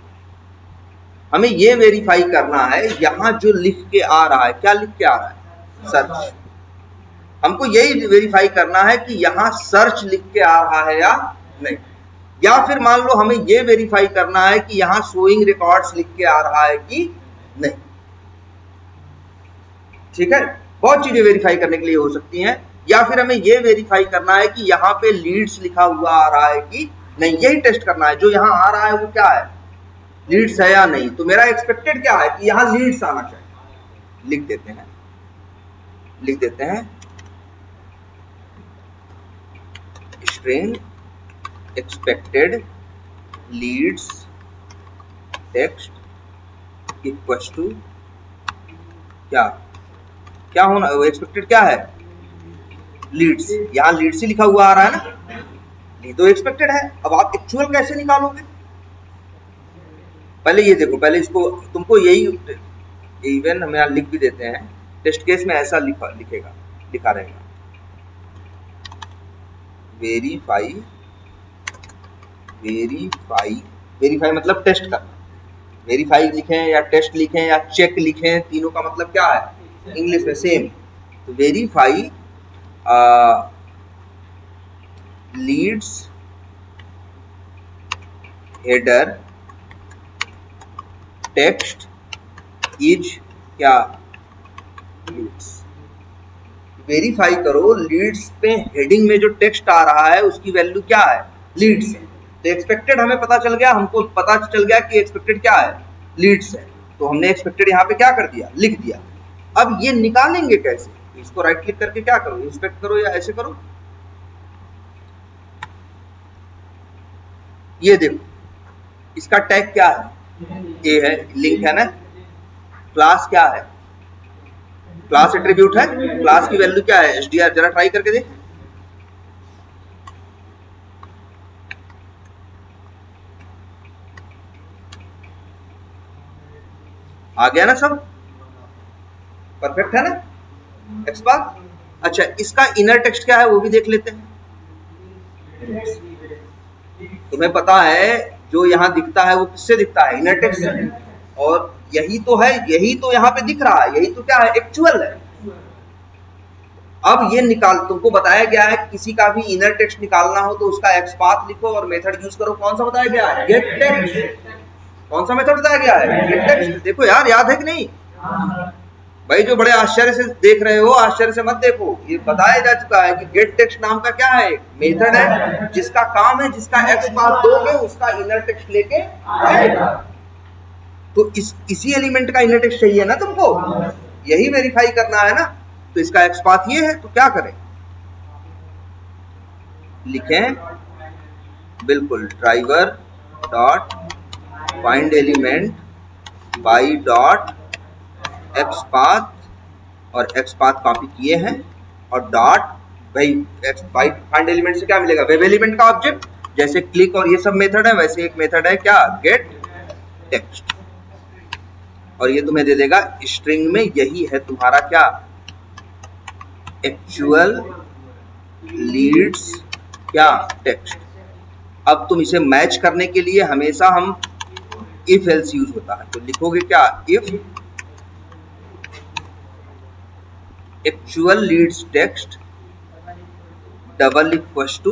हमें ये वेरीफाई करना है यहां जो लिख के आ रहा है, क्या लिख के आ रहा है, सर्च। हमको यही वेरीफाई करना है कि यहां सर्च लिख के आ रहा है या नहीं, या फिर मान लो हमें ये वेरीफाई करना है कि यहां शोइंग रिकॉर्ड्स लिख के आ रहा है कि नहीं। ठीक है, बहुत चीजें वेरीफाई करने के लिए हो सकती हैं, या फिर हमें ये वेरीफाई करना है कि यहाँ पे लीड्स लिखा हुआ आ रहा है कि नहीं, यही टेस्ट करना है, जो यहाँ आ रहा है वो क्या है, लीड्स है या नहीं। तो मेरा एक्सपेक्टेड क्या है कि यहाँ लीड्स आना चाहिए, लिख देते हैं, लिख देते हैं string expected leads text equals to क्या, क्या होना, एक्सपेक्टेड क्या है, लीड्स। यहाँ लीड्स ही लिखा हुआ आ रहा है ना, ये तो एक्सपेक्टेड है। अब आप एक्चुअल कैसे निकालोगे, पहले ये देखो, पहले इसको तुमको यही इवन हम यहाँ लिख भी देते हैं, टेस्ट केस में ऐसा लिखेगा, लिखा रहेगा वेरीफाई, वेरीफाई, वेरीफाई मतलब टेस्ट करना, वेरीफाई लिखें या टेस्ट लिखें या चेक लिखें, तीनों का मतलब क्या है इंग्लिश में सेम। तो verify leads header text is क्या, लीड्स। वेरीफाई करो लीड्स पे हेडिंग में जो टेक्स्ट आ रहा है उसकी वैल्यू क्या है, लीड्स है। तो एक्सपेक्टेड हमें पता चल गया, हमको पता चल गया कि एक्सपेक्टेड क्या है, लीड्स है। तो हमने एक्सपेक्टेड यहाँ पे क्या कर दिया, लिख दिया। अब ये निकालेंगे कैसे, इसको राइट क्लिक करके क्या करो, इंस्पेक्ट करो या ऐसे करो, ये देखो इसका टैग क्या है, ये है, लिंक है ना, क्लास क्या है, क्लास एट्रीब्यूट है, क्लास की वैल्यू क्या है, एसडीआर। जरा ट्राई करके देख, आ गया ना सब, परफेक्ट है ना एक्सपाथ। अच्छा, इसका इनर टेक्स्ट क्या है वो भी देख लेते हैं। तुम्हें पता है जो यहाँ दिखता है वो किससे दिखता है, इनर टेक्स्ट से, और यही तो है, यही तो यहाँ पे दिख रहा है, यही तो क्या है, एक्चुअल है। अब ये निकाल, तुमको बताया गया है किसी का भी इनर टेक्स्ट निकालना हो तो उसका एक्सपाथ लिखो और मेथड यूज करो। कौन सा बताया गया है, गेट टेक्स्ट। कौन सा मेथड बताया गया है, गेट टेक्स्ट। देखो यार, याद है कि नहीं भाई, जो बड़े आश्चर्य से देख रहे हो, आश्चर्य से मत देखो, ये बताया जा चुका है कि गेट टेक्स्ट नाम का क्या है, मेथड है जिसका काम है, जिसका एक्सपाथ दोगे उसका इनर टेक्स्ट लेके आएगा। तो इसी एलिमेंट का इनर टेक्स्ट चाहिए ना तुमको, यही वेरीफाई करना है ना। तो इसका एक्सपाथ ये है, तो क्या करें, लिखें बिल्कुल driver dot find element by dot XPath, और एक्सपाथ कॉपी किए हैं, और डॉट भाई बाई फाइंड एलिमेंट से क्या मिलेगा, वेब एलिमेंट का ऑब्जेक्ट। जैसे क्लिक और ये सब मेथड है, वैसे एक मेथड है क्या, गेट टेक्स्ट, और ये तुम्हें दे देगा स्ट्रिंग में, यही है तुम्हारा क्या, एक्चुअल लीड्स क्या, टेक्स्ट। अब तुम इसे मैच करने के लिए हमेशा हम इफ एल्स यूज होता है, तो लिखोगे क्या, if actual leads text double equals to,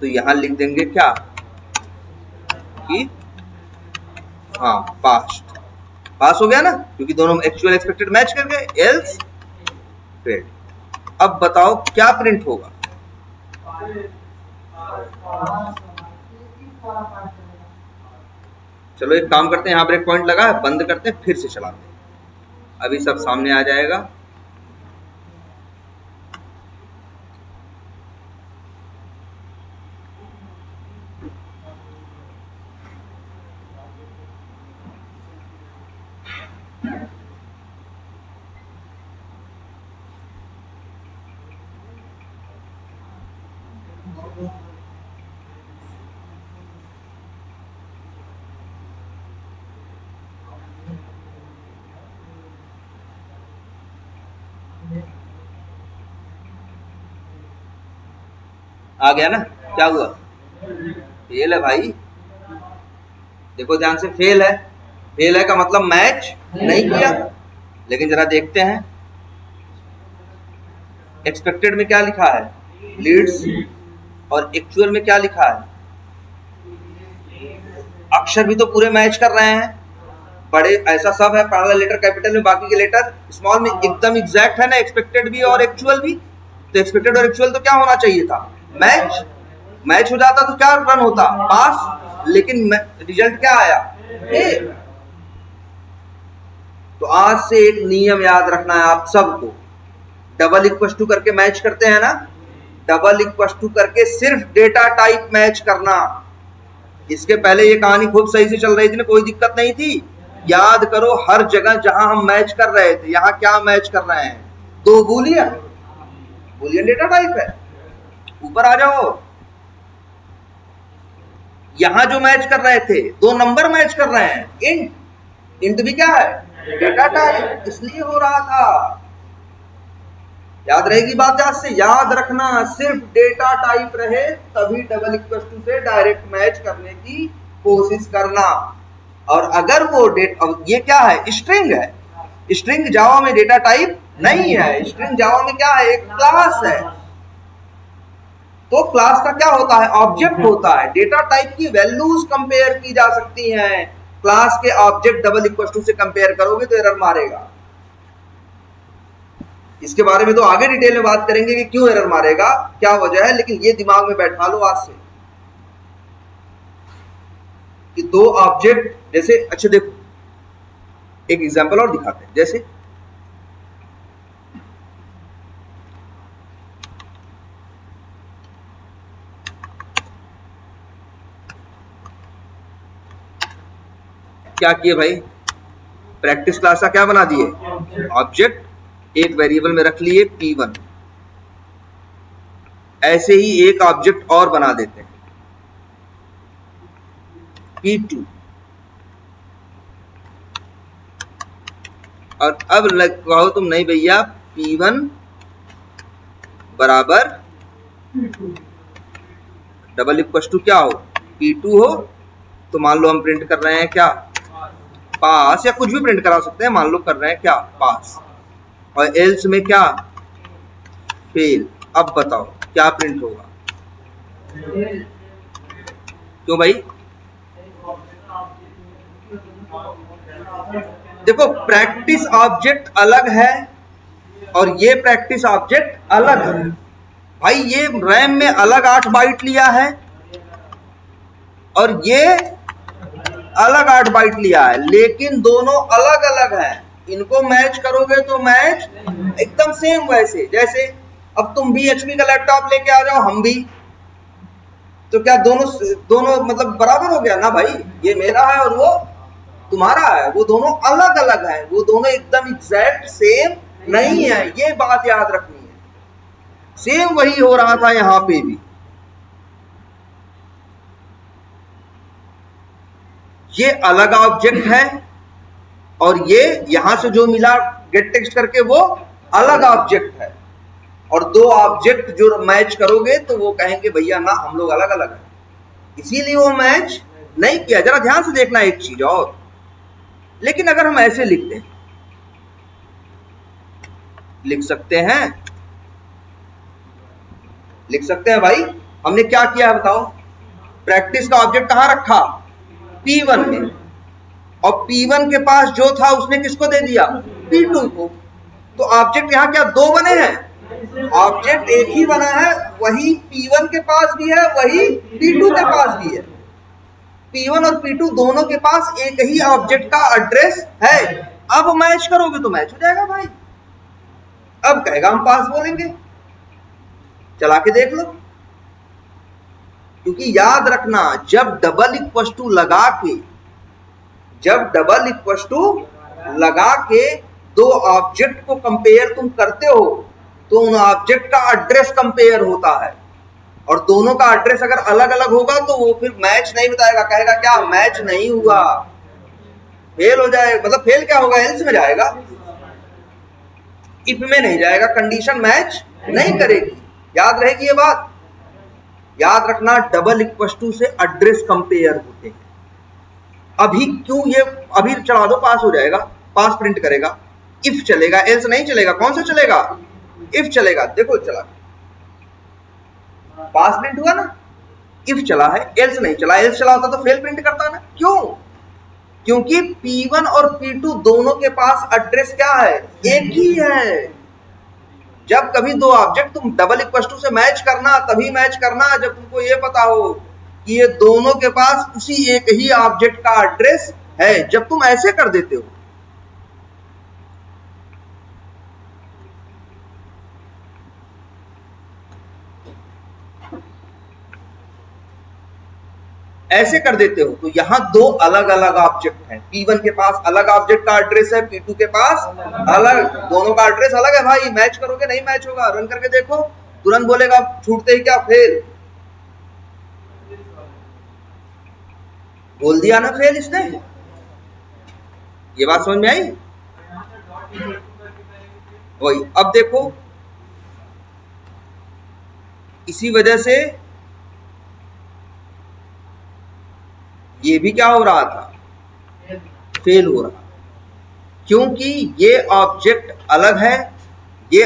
तो यहां लिख देंगे क्या कि हाँ पास्ट, पास हो गया ना, क्योंकि दोनों एक्चुअल एक्सपेक्टेड मैच कर गए, एल्स फेल्ड। अब बताओ क्या प्रिंट होगा, चलो एक काम करते हैं, यहाँ ब्रेक पॉइंट लगा है, बंद करते हैं, फिर से चलाते हैं, अभी सब सामने आ जाएगा। आ गया ना, क्या हुआ? फेल है भाई, देखो ध्यान से, फेल है। फेल है का मतलब मैच नहीं किया। लेकिन जरा देखते हैं एक्सपेक्टेड में क्या लिखा है, लीड्स, और एक्चुअल में क्या लिखा है। अक्षर भी तो पूरे मैच कर रहे हैं, बड़े ऐसा सब है, पहला लेटर कैपिटल में, बाकी के लेटर स्मॉल में, एकदम एग्जैक्ट है ना एक्सपेक्टेड भी और एक्चुअल भी। तो एक्सपेक्टेड और एक्चुअल तो क्या होना चाहिए था, मैच। मैच हो जाता तो क्या रन होता, पास। लेकिन रिजल्ट क्या आया, ए। तो आज से एक नियम याद रखना है आप सबको, डबल इक्वल टू करके मैच करते हैं ना, डबल इक्वल टू करके सिर्फ डेटा टाइप मैच करना। इसके पहले ये कहानी खूब सही से चल रही थी ना, कोई दिक्कत नहीं थी। याद करो हर जगह जहां हम मैच कर रहे थे, यहां क्या मैच कर रहे हैं, दो बूलियन, बूलियन डेटा टाइप है। ऊपर आ जाओ, यहां जो मैच कर रहे थे दो नंबर मैच कर रहे हैं, इंट। इंट भी क्या है, डेटा टाइप, इसलिए हो रहा था। याद रहेगी बात, आज से याद रखना, सिर्फ डेटा टाइप रहे तभी डबल इक्वल टू से डायरेक्ट मैच करने की कोशिश करना। और अगर वो ये क्या है, स्ट्रिंग है। स्ट्रिंग जावा में डेटा टाइप नहीं है, स्ट्रिंग जावा में क्या है, एक क्लास है। तो क्लास का क्या होता है, ऑब्जेक्ट होता है। डेटा टाइप की वैल्यूज कंपेयर की जा सकती हैं, क्लास के ऑब्जेक्ट डबल इक्वल टू से कंपेयर करोगे तो एरर मारेगा। इसके बारे में तो आगे डिटेल में बात करेंगे कि क्यों एरर मारेगा, क्या वजह है, लेकिन ये दिमाग में बैठा लो आज से कि दो ऑब्जेक्ट जैसे, अच्छा देखो एक एग्जांपल और दिखाते हैं। जैसे क्या किए भाई, प्रैक्टिस क्लास का क्या बना दिए, ऑब्जेक्ट, एक वेरिएबल में रख लिए P1। ऐसे ही एक ऑब्जेक्ट और बना देते हैं P2, और अब कहो तुम नहीं भैया P1 बराबर डबल इक्वल टू क्या हो, P2 हो। तो मान लो हम प्रिंट कर रहे हैं क्या, पास, या कुछ भी प्रिंट करा सकते हैं, मान लो कर रहे हैं क्या, पास। और एल्स में क्या, फेल। अब बताओ क्या प्रिंट होगा, क्यों भाई, देखो प्रैक्टिस ऑब्जेक्ट अलग है और ये प्रैक्टिस ऑब्जेक्ट अलग है भाई। ये रैम में अलग 8 बाइट लिया है और ये अलग 8 बाइट लिया है, लेकिन दोनों अलग अलग हैं। इनको मैच करोगे तो मैच एकदम सेम, वैसे जैसे अब तुम भी HP का लैपटॉप लेके आ जाओ, हम भी, तो क्या दोनों मतलब बराबर हो गया ना भाई। ये मेरा है और वो तुम्हारा है, वो दोनों अलग अलग है, वो दोनों एकदम एग्जैक्ट सेम नहीं है। ये बात याद रखनी है। सेम वही हो रहा था यहां पे भी। ये अलग ऑब्जेक्ट है और ये यहां से जो मिला गेट टेक्स्ट करके वो अलग ऑब्जेक्ट है। और दो ऑब्जेक्ट जो मैच करोगे तो वो कहेंगे भैया ना हम लोग अलग अलग हैं, इसीलिए वो मैच नहीं किया। जरा ध्यान से देखना एक चीज और, लेकिन अगर हम ऐसे लिखते हैं, लिख सकते हैं भाई। हमने क्या किया है बताओ, प्रैक्टिस का ऑब्जेक्ट कहां रखा, P1 में, और P1 के पास जो था उसने किसको दे दिया, P2 को। तो ऑब्जेक्ट यहां क्या दो बने हैं, ऑब्जेक्ट एक ही बना है, वही P1 के पास भी है, वही P2 के पास भी है। P1 और P2 दोनों के पास एक ही ऑब्जेक्ट का एड्रेस है। अब मैच करोगे तो मैच हो जाएगा भाई। अब कहेगा हम पास बोलेंगे, चला के देख लो। क्योंकि याद रखना, जब डबल इक्वल टू लगा के दो ऑब्जेक्ट को कंपेयर तुम करते हो तो उन ऑब्जेक्ट का एड्रेस कंपेयर होता है, और दोनों का एड्रेस अगर अलग अलग होगा तो वो फिर मैच नहीं बताएगा, कहेगा क्या मैच नहीं हुआ, फेल हो जाएगा। मतलब फेल क्या होगा, एल्स में जाएगा, इफ में नहीं जाएगा, कंडीशन मैच नहीं करेगी। याद रहेगी ये बात। याद रखना डबल इक्वल टू से एड्रेस कंपेयर होते हैं। अभी क्यों ये अभी चला दो, पास हो जाएगा, पास प्रिंट करेगा, इफ चलेगा, एल्स नहीं चलेगा। कौन सा चलेगा? इफ चलेगा। देखो चला, पास प्रिंट हुआ ना, इफ चला है, एल्स नहीं चला। एल्स चला होता तो फेल प्रिंट करता ना। क्यों? क्योंकि P1 और P2 दोनों के पास एड्रेस क्या है? एक ही है। जब कभी दो ऑब्जेक्ट तुम डबल इक्वल टू से मैच करना, तभी मैच करना जब तुमको ये पता हो कि ये दोनों के पास उसी एक ही ऑब्जेक्ट का एड्रेस है। जब तुम ऐसे कर देते हो, ऐसे कर देते हो, तो यहां दो अलग अलग ऑब्जेक्ट हैं। P1 के पास अलग ऑब्जेक्ट का एड्रेस है, P2 के पास अलग, दोनों का एड्रेस अलग है। भाई मैच करोगे? नहीं मैच होगा। रन करके देखो, तुरंत बोलेगा छूटते ही क्या फेल। बोल दिया ना फेल इसने। ये बात समझ में आई? वही। अब देखो, इसी वजह से ये भी क्या हो रहा था? फेल हो रहा, क्योंकि ये ऑब्जेक्ट अलग है, ये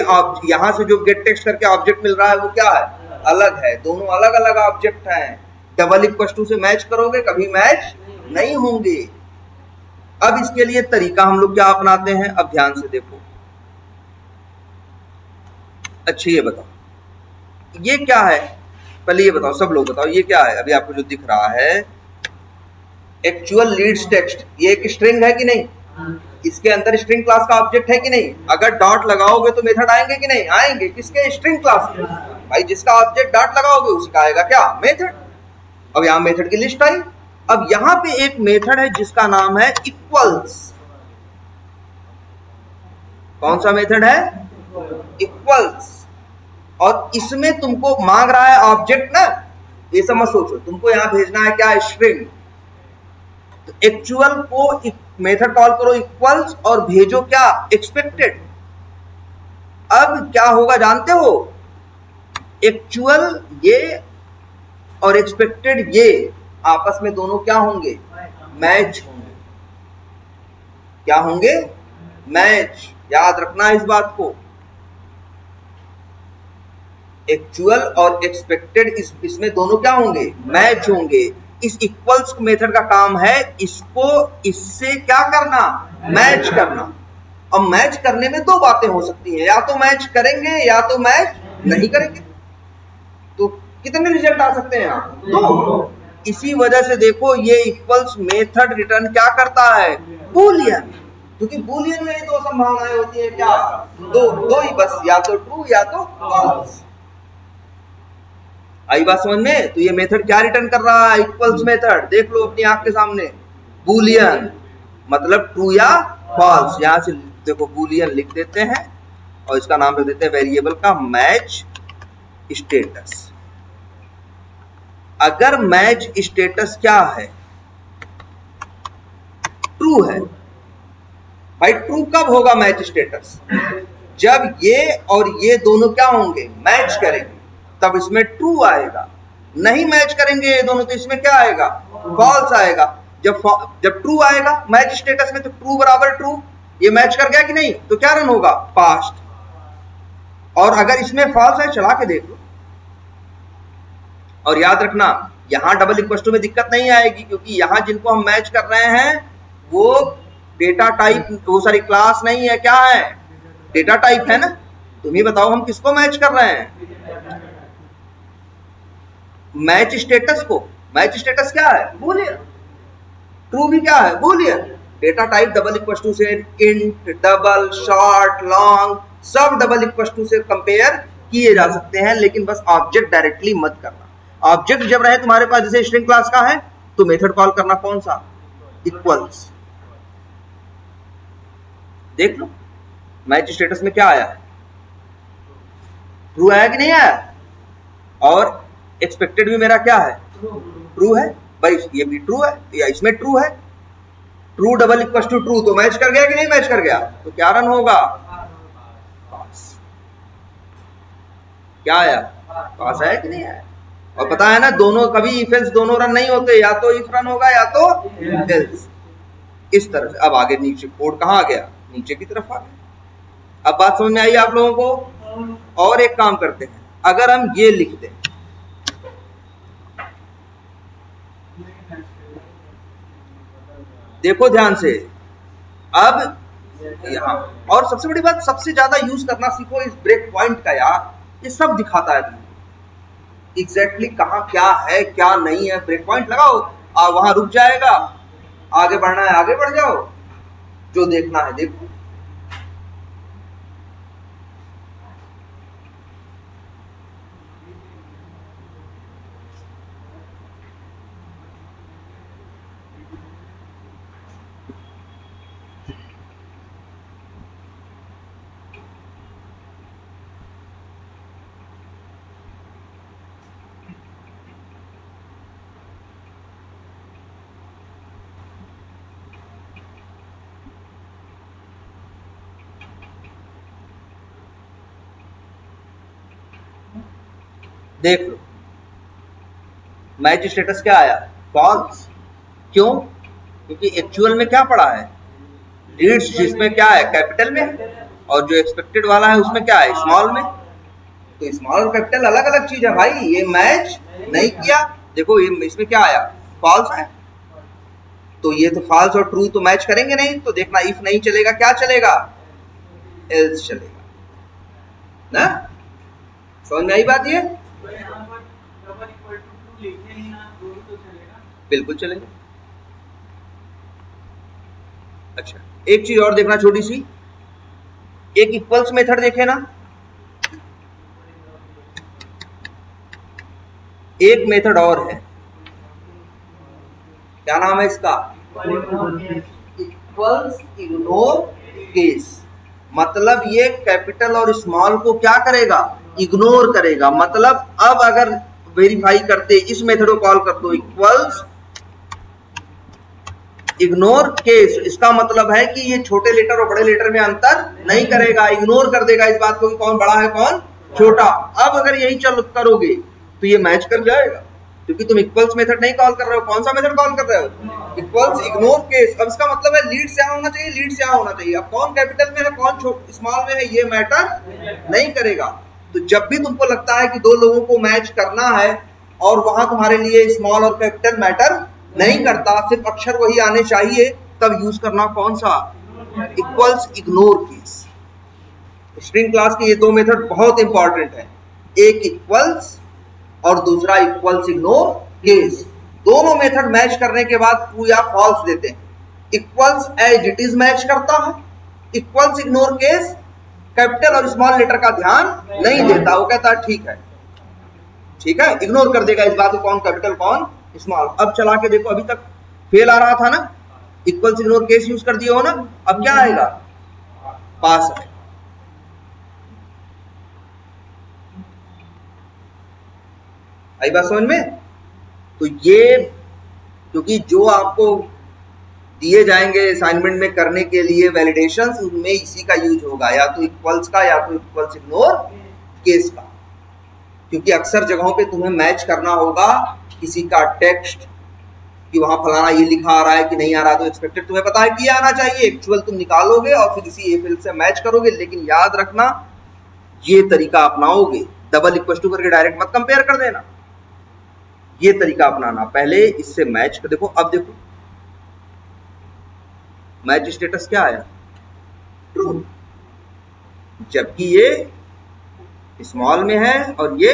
यहां से जो गेट टेक्स्ट करके ऑब्जेक्ट मिल रहा है वो क्या है? अलग है। दोनों अलग अलग ऑब्जेक्ट हैं। डबल इक्वल टू से मैच करोगे, कभी मैच नहीं होंगे। अब इसके लिए तरीका हम लोग क्या अपनाते हैं? अब ध्यान से देखो। अच्छा ये बताओ, ये क्या है? पहले ये बताओ, सब लोग बताओ, ये क्या है? अभी आपको जो दिख रहा है एक्चुअल लीड्स टेक्स्ट, ये एक स्ट्रिंग है कि नहीं? इसके अंदर स्ट्रिंग क्लास का ऑब्जेक्ट है कि नहीं? अगर डॉट लगाओगे तो मेथड आएंगे कि नहीं? आएंगे। किसके? स्ट्रिंग क्लास के। भाई जिसका ऑब्जेक्ट डॉट लगाओगे उसका आएगा क्या? मेथड। अब यहां मेथड की लिस्ट आई। अब यहां पे एक मेथड है जिसका नाम है इक्वल्स। कौन सा मेथड है? इक्वल्स। और इसमें तुमको मांग रहा है ऑब्जेक्ट ना, ये सब मत सोचो, तुमको यहां भेजना है क्या? स्ट्रिंग। तो एक्चुअल को मेथड कॉल करो इक्वल्स और भेजो क्या? एक्सपेक्टेड। अब क्या होगा जानते हो? एक्चुअल ये और एक्सपेक्टेड ये आपस में दोनों क्या होंगे? मैच होंगे। क्या होंगे? मैच। याद रखना इस बात को। एक्चुअल और एक्सपेक्टेड इसमें दोनों क्या होंगे? मैच होंगे। इस इक्वल्स मेथड का काम है इसको इससे क्या करना? मैच करना। अब मैच करने में दो बातें हो सकती हैं, या तो मैच करेंगे या तो मैच नहीं करेंगे। तो कितने रिजल्ट आ सकते हैं यहाँ? दो। इसी वजह से देखो ये इक्वल्स मेथड रिटर्न क्या करता है? बूलियन। क्योंकि बूलियन में दो संभावनाएं होती है क्या? दो ही बस, या तो ट्रू या तो फॉल्स। आई बात समझ में? तो ये मेथड क्या रिटर्न कर रहा है? Equals method. देख लो अपनी आंख के सामने, बूलियन मतलब ट्रू या फॉल्स। यहां से देखो बूलियन लिख देते हैं और इसका नाम रख देते हैं वेरिएबल का मैच स्टेटस। अगर मैच स्टेटस क्या है? ट्रू है। भाई ट्रू कब होगा मैच स्टेटस? जब ये और ये दोनों क्या होंगे? मैच करेंगे, तब इसमें ट्रू आएगा। नहीं मैच करेंगे ये दोनों तो इसमें क्या आएगा? फॉल्स आएगा। जब ट्रू आएगा मैच स्टेटस में, तो ट्रू बराबर ट्रू, ये मैच कर गया कि नहीं? तो क्या रन होगा? पास्ट। और अगर इसमें फॉल्स है, चला के देख लो। और याद रखना यहां डबल इक्वल टू में दिक्कत नहीं आएगी, क्योंकि यहां जिनको हम मैच कर रहे हैं वो डेटा टाइप, वो सारी क्लास नहीं है, क्या है? डेटा टाइप है ना। तुम ही बताओ हम किसको मैच कर रहे हैं? मैच स्टेटस को। मैच स्टेटस क्या है? बूलियन। ट्रू भी क्या है? Boolean. Data type double equal to से इंट, डबल, शॉर्ट, लॉन्ग सब डबल इक्वल टू से कंपेयर किए जा सकते हैं, लेकिन बस ऑब्जेक्ट डायरेक्टली मत करना। ऑब्जेक्ट जब रहे तुम्हारे पास, जैसे स्ट्रिंग क्लास का है, तो मेथड कॉल करना कौन सा? इक्वल्स। देख लो मैच स्टेटस में क्या आया है? ट्रू आया कि नहीं आया? और एक्सपेक्टेड भी मेरा क्या है? ट्रू है। भाई ये भी ट्रू है या इसमें ट्रू है? True double equal to true, तो मैच कर गया कि नहीं मैच कर गया? तो क्या रन होगा? पास। क्या आया? पास आया कि नहीं आया? और पता है ना, दोनों कभी इफ एल्स दोनों रन नहीं होते, या तो इफ रन होगा या तो एल्स। इस तरह से अब आगे नीचे कोड कहाँ आ गया, नीचे की तरफ आ गया। अब बात समझ में आई आप लोगों को। और एक काम करते हैं, अगर हम ये लिख दें, देखो ध्यान से, अब यहाँ, और सबसे बड़ी बात, सबसे ज्यादा यूज करना सीखो इस ब्रेक पॉइंट का यार, ये सब दिखाता है तुम्हें एग्जैक्टली कहाँ क्या है क्या नहीं है। ब्रेक पॉइंट लगाओ, वहां रुक जाएगा, आगे बढ़ना है आगे बढ़ जाओ, जो देखना है देखो। देख लो, मैच स्टेटस क्या आया, फॉल्स। क्यों? क्योंकि एक्चुअल में क्या पड़ा है, लीड्स जिसमें क्या है कैपिटल में, और जो एक्सपेक्टेड वाला है उसमें क्या है स्मॉल में। तो स्मॉल और कैपिटल अलग अलग चीज है भाई, ये मैच नहीं किया। देखो ये इसमें क्या आया, फॉल्स है, तो ये तो फॉल्स और ट्रू तो मैच करेंगे नहीं। तो देखना, इफ नहीं चलेगा, क्या चलेगा, एल्स चलेगा ना। समझ में आई बात ये, बिल्कुल चलेगा। अच्छा, एक चीज और देखना छोटी सी, एक इक्वल्स मेथड देखे ना, एक मेथड और है, क्या नाम है इसका, इक्वल्स इग्नोर केस। मतलब ये कैपिटल और स्मॉल को क्या करेगा, इग्नोर करेगा। मतलब अब अगर वेरीफाई करते इस मेथड को कॉल कर दो, इक्वल्स इग्नोर केस, इसका मतलब है कि ये छोटे लेटर और बड़े लेटर में अंतर नहीं करेगा, इग्नोर कर देगा इस बात को कि कौन बड़ा है कौन छोटा। अब अगर यही चल करोगे तो ये मैच कर जाएगा, क्योंकि तुम इक्वल्स मेथड नहीं कॉल कर रहे हो। कौन सा मेथड कॉल कर रहे हो, इक्वल्स इग्नोर केस। अब इसका मतलब है लीड्स यहाँ होना चाहिए, लीड्स यहाँ होना चाहिए। अब कौन कैपिटल में है कौन स्मॉल में है ये मैटर नहीं करेगा। तो जब भी तुमको लगता है कि दो लोगों को मैच करना है और वहां तुम्हारे लिए स्मॉल और कैपिटल मैटर नहीं करता, सिर्फ अक्षर वही आने चाहिए, तब यूज करना कौन सा, equals ignore case. String class के ये दो मेथड बहुत इंपॉर्टेंट है, एक इक्वल्स और दूसरा इक्वल्स इग्नोर केस। दोनों मेथड मैच करने के बाद ट्रू या फॉल्स देते हैं। Equals as it is match करता है, इक्वल्स इग्नोर केस कैपिटल और स्मॉल लेटर का ध्यान नहीं देता, वो कहता है ठीक है, इग्नोर कर देगा इस बात को कौन कैपिटल कौन स्मॉल। अब चला के देखो, अभी तक फेल आ रहा था ना, इक्वल्स इग्नोर केस यूज कर दिए हो ना, अब क्या आएगा, पास आएगा। आई बात समझ में। तो ये क्योंकि जो आपको दिए जाएंगे असाइनमेंट में करने के लिए वैलिडेशंस, उनमें इसी का यूज होगा, या तो इक्वल्स का या तो इक्वल्स इग्नोर केस का। क्योंकि अक्सर जगहों पे तुम्हें मैच करना होगा किसी का टेक्स्ट कि वहां फलाना ये लिखा आ रहा है कि नहीं आ रहा, तो एक्सपेक्टेड तुम्हें पता है कि ये आना चाहिए, एक्चुअल तुम निकालोगे और फिर इसी एफिल से मैच करोगे। लेकिन याद रखना, ये तरीका अपनाओगे, डबल इक्वल टू करके डायरेक्ट मत कंपेयर कर देना, ये तरीका अपनाना, पहले इससे मैच कर देखो। अब देखो मैच स्टेटस क्या आया, ट्रू, जबकि ये स्मॉल में है और ये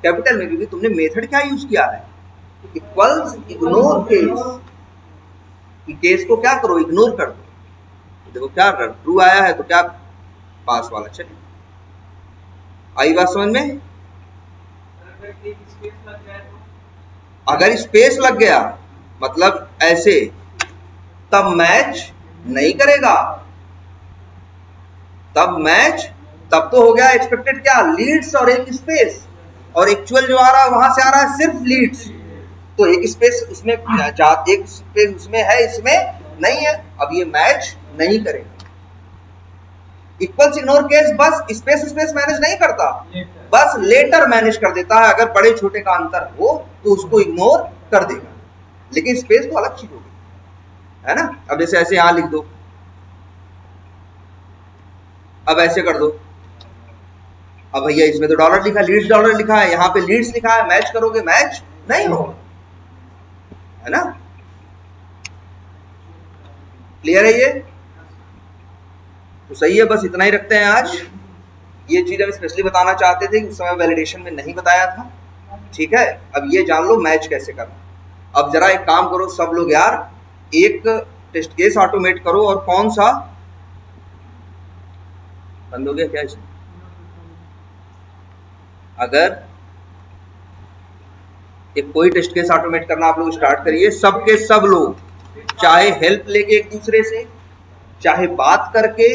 कैपिटल में, क्योंकि तुमने मेथड क्या यूज किया है, इक्वल्स इग्नोर केस। केस को क्या करो, इग्नोर कर दो। देखो क्या ट्रू आया है, तो क्या पास वाला चले। आई बात समझ में। अगर स्पेस लग गया मतलब ऐसे, तब मैच नहीं करेगा, तब तो हो गया एक्सपेक्टेड क्या, लीड्स और एक स्पेस, और एक्चुअल जो आ रहा है वहां से आ रहा है सिर्फ लीड्स, तो एक स्पेस उसमें एक स्पेस उसमें है, इसमें नहीं है, अब ये मैच नहीं करेगा। इक्वल्स इग्नोर केस बस स्पेस मैनेज नहीं करता, बस लेटर मैनेज कर देता है, अगर बड़े छोटे का अंतर हो तो उसको इग्नोर कर देगा, लेकिन स्पेस तो अलग चीज होगी, है ना। अब जैसे ऐसे यहां लिख दो, अब ऐसे कर दो, अब भैया इसमें तो डॉलर लिखा, लीड्स डॉलर लिखा है, यहाँ पे लीड्स लिखा है, मैच करोगे मैच नहीं होगा, है ना। क्लियर है ये? तो सही है, बस इतना ही रखते हैं आज। ये चीज हम स्पेशली बताना चाहते थे, उस समय वैलिडेशन में नहीं बताया था, ठीक है। अब ये जान लो मैच कैसे करना। अब जरा एक काम करो सब लोग यार, एक टेस्ट केस ऑटोमेट करो, और कौन सा बंद हो गया क्या इसमें? अगर एक कोई टेस्ट केस ऑटोमेट करना आप लोग स्टार्ट करिए, सबके सब लोग, चाहे हेल्प लेके एक दूसरे से, चाहे बात करके,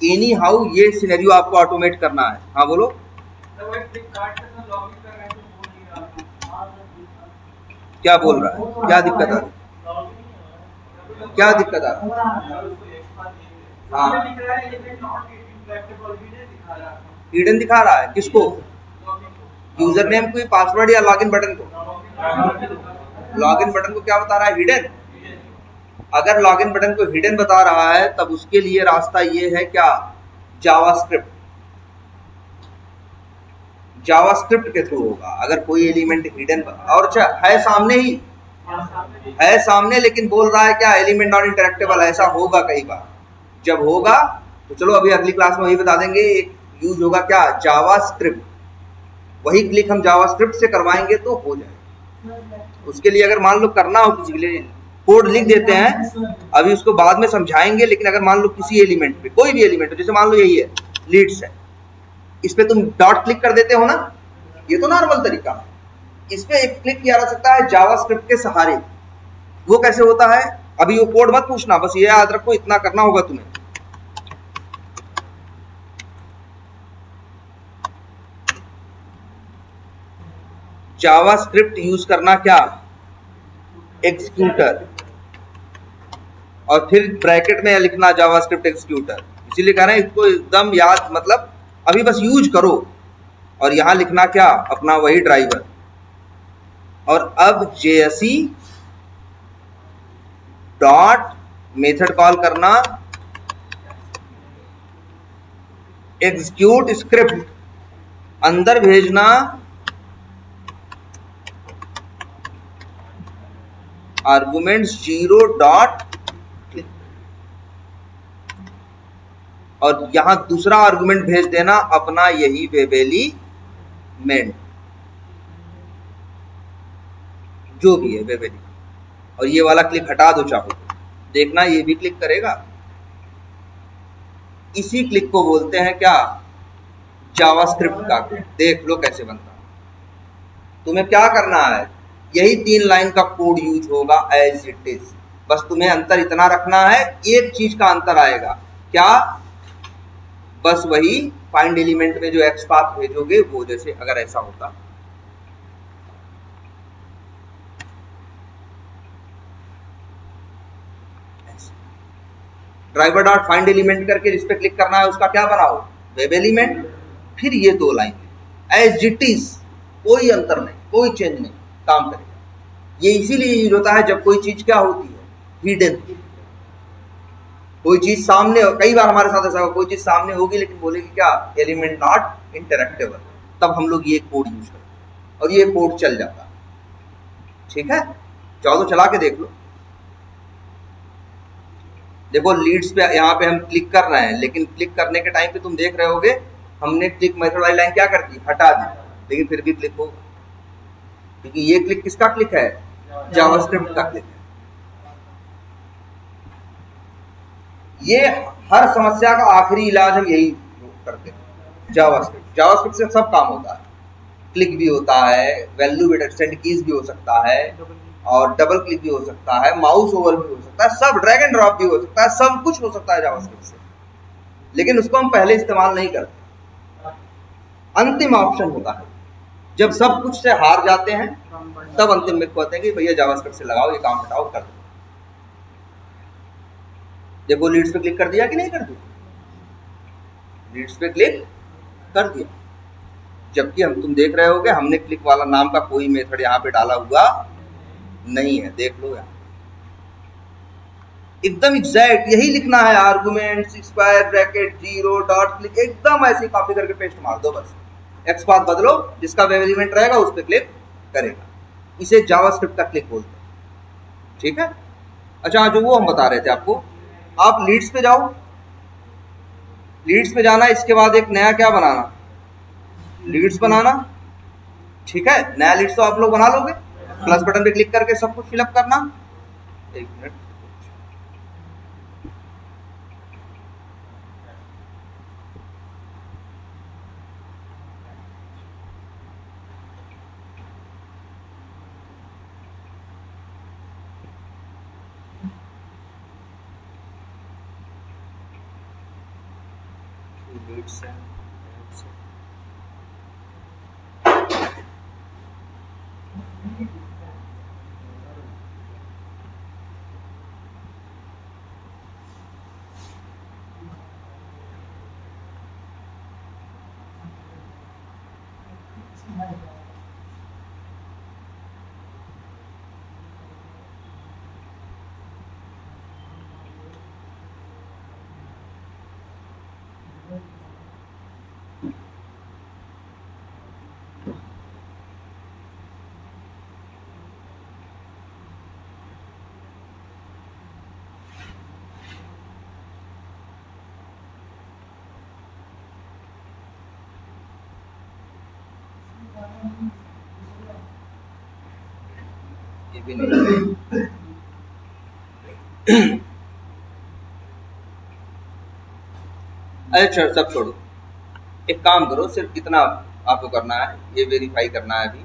एनी हाउ ये सिनेरियो आपको ऑटोमेट करना है। हाँ बोलो। क्या बोल रहा है, क्या दिक्कत आ रही, क्या दिक्कत आ रही? हाँ हिडन दिखा रहा है, किसको? यूजर नेम को, पासवर्ड या लॉगिन बटन को? लॉगिन बटन को क्या बता रहा है? हिडन। अगर लॉगिन बटन को हिडन बता रहा है तब उसके लिए रास्ता ये है क्या? जावास्क्रिप्ट। जावास्क्रिप्ट के थ्रू होगा अगर कोई एलिमेंट हिडन, और है सामने ही, है सामने, लेकिन बोल रहा है क्या? Element not interactable. ऐसा होगा कई बार, जब होगा तो चलो अभी अगली क्लास में वही बता देंगे। एक यूज होगा क्या? जावास्क्रिप्ट। वही क्लिक हम जावास्क्रिप्ट से करवाएंगे तो हो जाएगा। उसके लिए अगर मान लो करना हो किसी के लिए, कोड लिख देते हैं, अभी उसको बाद में समझाएंगे, लेकिन अगर मान लो किसी एलिमेंट पे, कोई भी एलिमेंट हो, जैसे मान लो यही है लीड्स है, इस पे तुम डॉट क्लिक कर देते हो ना, ये तो नॉर्मल तरीका। इस पे एक क्लिक किया जा सकता है जावास्क्रिप्ट के सहारे। वो कैसे होता है? अभी वो कोड मत पूछना, बस ये याद रखो, इतना करना होगा तुम्हें। जावास्क्रिप्ट यूज करना क्या? एग्जीक्यूटर, और फिर ब्रैकेट में लिखना जावास्क्रिप्ट एग्जीक्यूटर। इसीलिए कह रहे हैं इसको एकदम याद, मतलब अभी बस यूज करो। और यहां लिखना क्या? अपना वही ड्राइवर। और अब जेएसई डॉट मेथड कॉल करना, एग्जीक्यूट स्क्रिप्ट, अंदर भेजना आर्गुमेंट 0 डॉट, और यहां दूसरा आर्गुमेंट भेज देना अपना यही वेबेलीमेंट, जो भी है वेबेली। और ये वाला क्लिक हटा दो चाहो, देखना ये भी क्लिक करेगा। इसी क्लिक को बोलते हैं क्या? जावास्क्रिप्ट का क्लिक। देख लो कैसे बनता है। तुम्हें क्या करना है? यही 3 लाइन का कोड यूज होगा एज इट इज। बस तुम्हें अंतर इतना रखना है, एक चीज का अंतर आएगा क्या? बस वही फाइंड एलिमेंट में जो एक्स पाथ भेजोगे वो, जैसे अगर ऐसा होता, ड्राइवर डॉट फाइंड एलिमेंट करके जिस पे क्लिक करना है उसका क्या बनाओ? Web element. फिर ये 2 लाइन एज इट इज, कोई अंतर नहीं, कोई चेंज नहीं, काम करेगा। ये इसीलिए यूज होता है जब कोई चीज क्या होती है? हिडन। कोई चीज सामने, कई बार हमारे साथ ऐसा होगा, कोई चीज सामने होगी लेकिन बोलेगी क्या? Element not interactable. तब हम लोग ये कोड यूज करते और ये कोड चल जाता। ठीक है, चाहो तो चला के देख लो। देखो लीड्स पे यहाँ पे हम क्लिक कर रहे हैं, लेकिन क्लिक करने के टाइम पे तुम देख रहे होगे हमने क्लिक मेथड वाली लाइन क्या कर दी? हटा दी, लेकिन फिर भी क्लिक होगा, क्योंकि ये क्लिक किसका क्लिक है? जावास्क्रिप्ट का क्लिक है। ये हर समस्या का आखिरी इलाज हम यही करते हैं, जावास्क्रिप्ट। जावास्क्रिप्ट से सब काम होता है, क्लिक भी होता है, वैल्यू सेंड कीज भी हो सकता है, और डबल क्लिक भी हो सकता है, माउस ओवर भी हो सकता है, सब ड्रैग एंड ड्रॉप भी हो सकता है, सब कुछ हो सकता है जावास्क्रिप्ट से। लेकिन उसको हम पहले इस्तेमाल नहीं करते, अंतिम ऑप्शन होता है। जब सब कुछ से हार जाते हैं तब अंतिम में कहते हैं कि भैया जावास्क्रिप्ट से लगाओ, ये काम हटाओ, कर दो। देखो लीड्स पे क्लिक कर दिया कि नहीं कर दिया? लीड्स पे क्लिक कर दिया। जबकि तुम देख रहे होगे हमने क्लिक वाला नाम का कोई मेथड यहाँ पे डाला हुआ नहीं है। देख लो यहाँ एकदम एग्जैक्ट यही लिखना है, argument square bracket 0 dot click, एकदम ऐसे कॉपी करके पेस्ट मार दो बस। एक्स पाथ बदलो, जिसका वेब एलिमेंट रहेगा उस पर क्लिक करेगा। इसे जावास्क्रिप्ट का क्लिक बोलते हैं, ठीक है। अच्छा, जो वो हम बता रहे थे आपको, आप लीड्स पे जाओ, लीड्स पे जाना, इसके बाद एक नया क्या बनाना, लीड्स बनाना, ठीक है। नया लीड्स तो आप लोग बना लोगे, प्लस बटन पे क्लिक करके सब कुछ फिलअप करना। एक मिनट, लीड्स है, ये भी नहीं। अच्छा सब छोड़ो, एक काम करो, सिर्फ इतना आपको करना है, ये वेरीफाई करना है अभी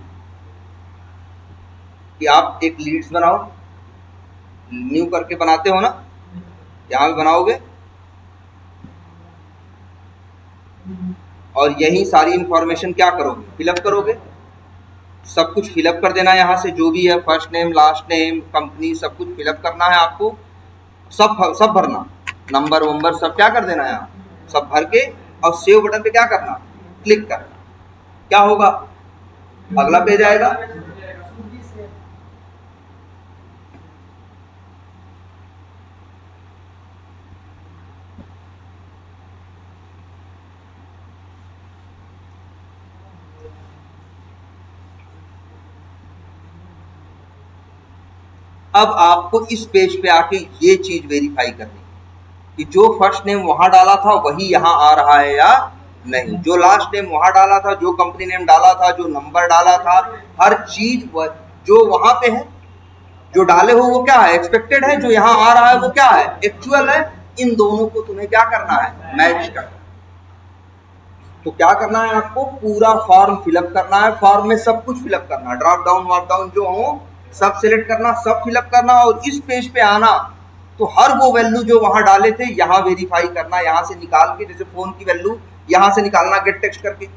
कि आप एक लीड्स बनाओ, न्यू करके बनाते हो ना, यहाँ भी बनाओगे और यही सारी इंफॉर्मेशन क्या करोगे, फिलअप करोगे। सब कुछ फिलअप कर देना, यहाँ से जो भी है first name last name company सब कुछ फिलअप करना है आपको, सब भरना, नंबर वंबर सब क्या कर देना है यहाँ, सब भर के और सेव बटन पे क्या करना, क्लिक करना। क्या होगा, अगला पेज आएगा। अब आपको इस पेज पे आके ये चीज वेरीफाई करनी कि जो फर्स्ट नेम वहां डाला था वही यहां आ रहा है या नहीं, जो लास्ट नेम वहां डाला था, जो कंपनी नेम डाला था, जो नंबर डाला था, हर चीज जो वहां पे है, जो डाले हो वो क्या है, एक्सपेक्टेड है, जो यहाँ आ रहा है वो क्या है, एक्चुअल है। इन दोनों को तुम्हें क्या करना है, मैच करना। तो क्या करना है आपको, पूरा फॉर्म फिलअप करना है, फॉर्म में सब कुछ फिलअप करना है, ड्रॉप डाउन वॉप डाउन जो हो सब सिलेक्ट करना, सब फिलअप करना और इस पेज पे आना तो हर वो वैल्यू जो वहां डाले थे यहाँ वेरीफाई करना, यहाँ से निकाल के, जैसे फोन की वैल्यू यहाँ से निकालना गेट टेक्स्ट करके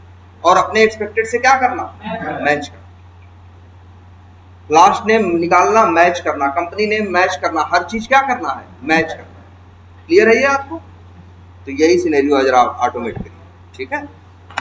और अपने एक्सपेक्टेड से क्या करना, मैच करना, लास्ट नेम निकालना, मैच करना, कंपनी नेम मैच करना, हर चीज क्या करना है, मैच करना। क्लियर है ये आपको? तो यही सिनेरियो है जरा ऑटोमेट करिए, ठीक है।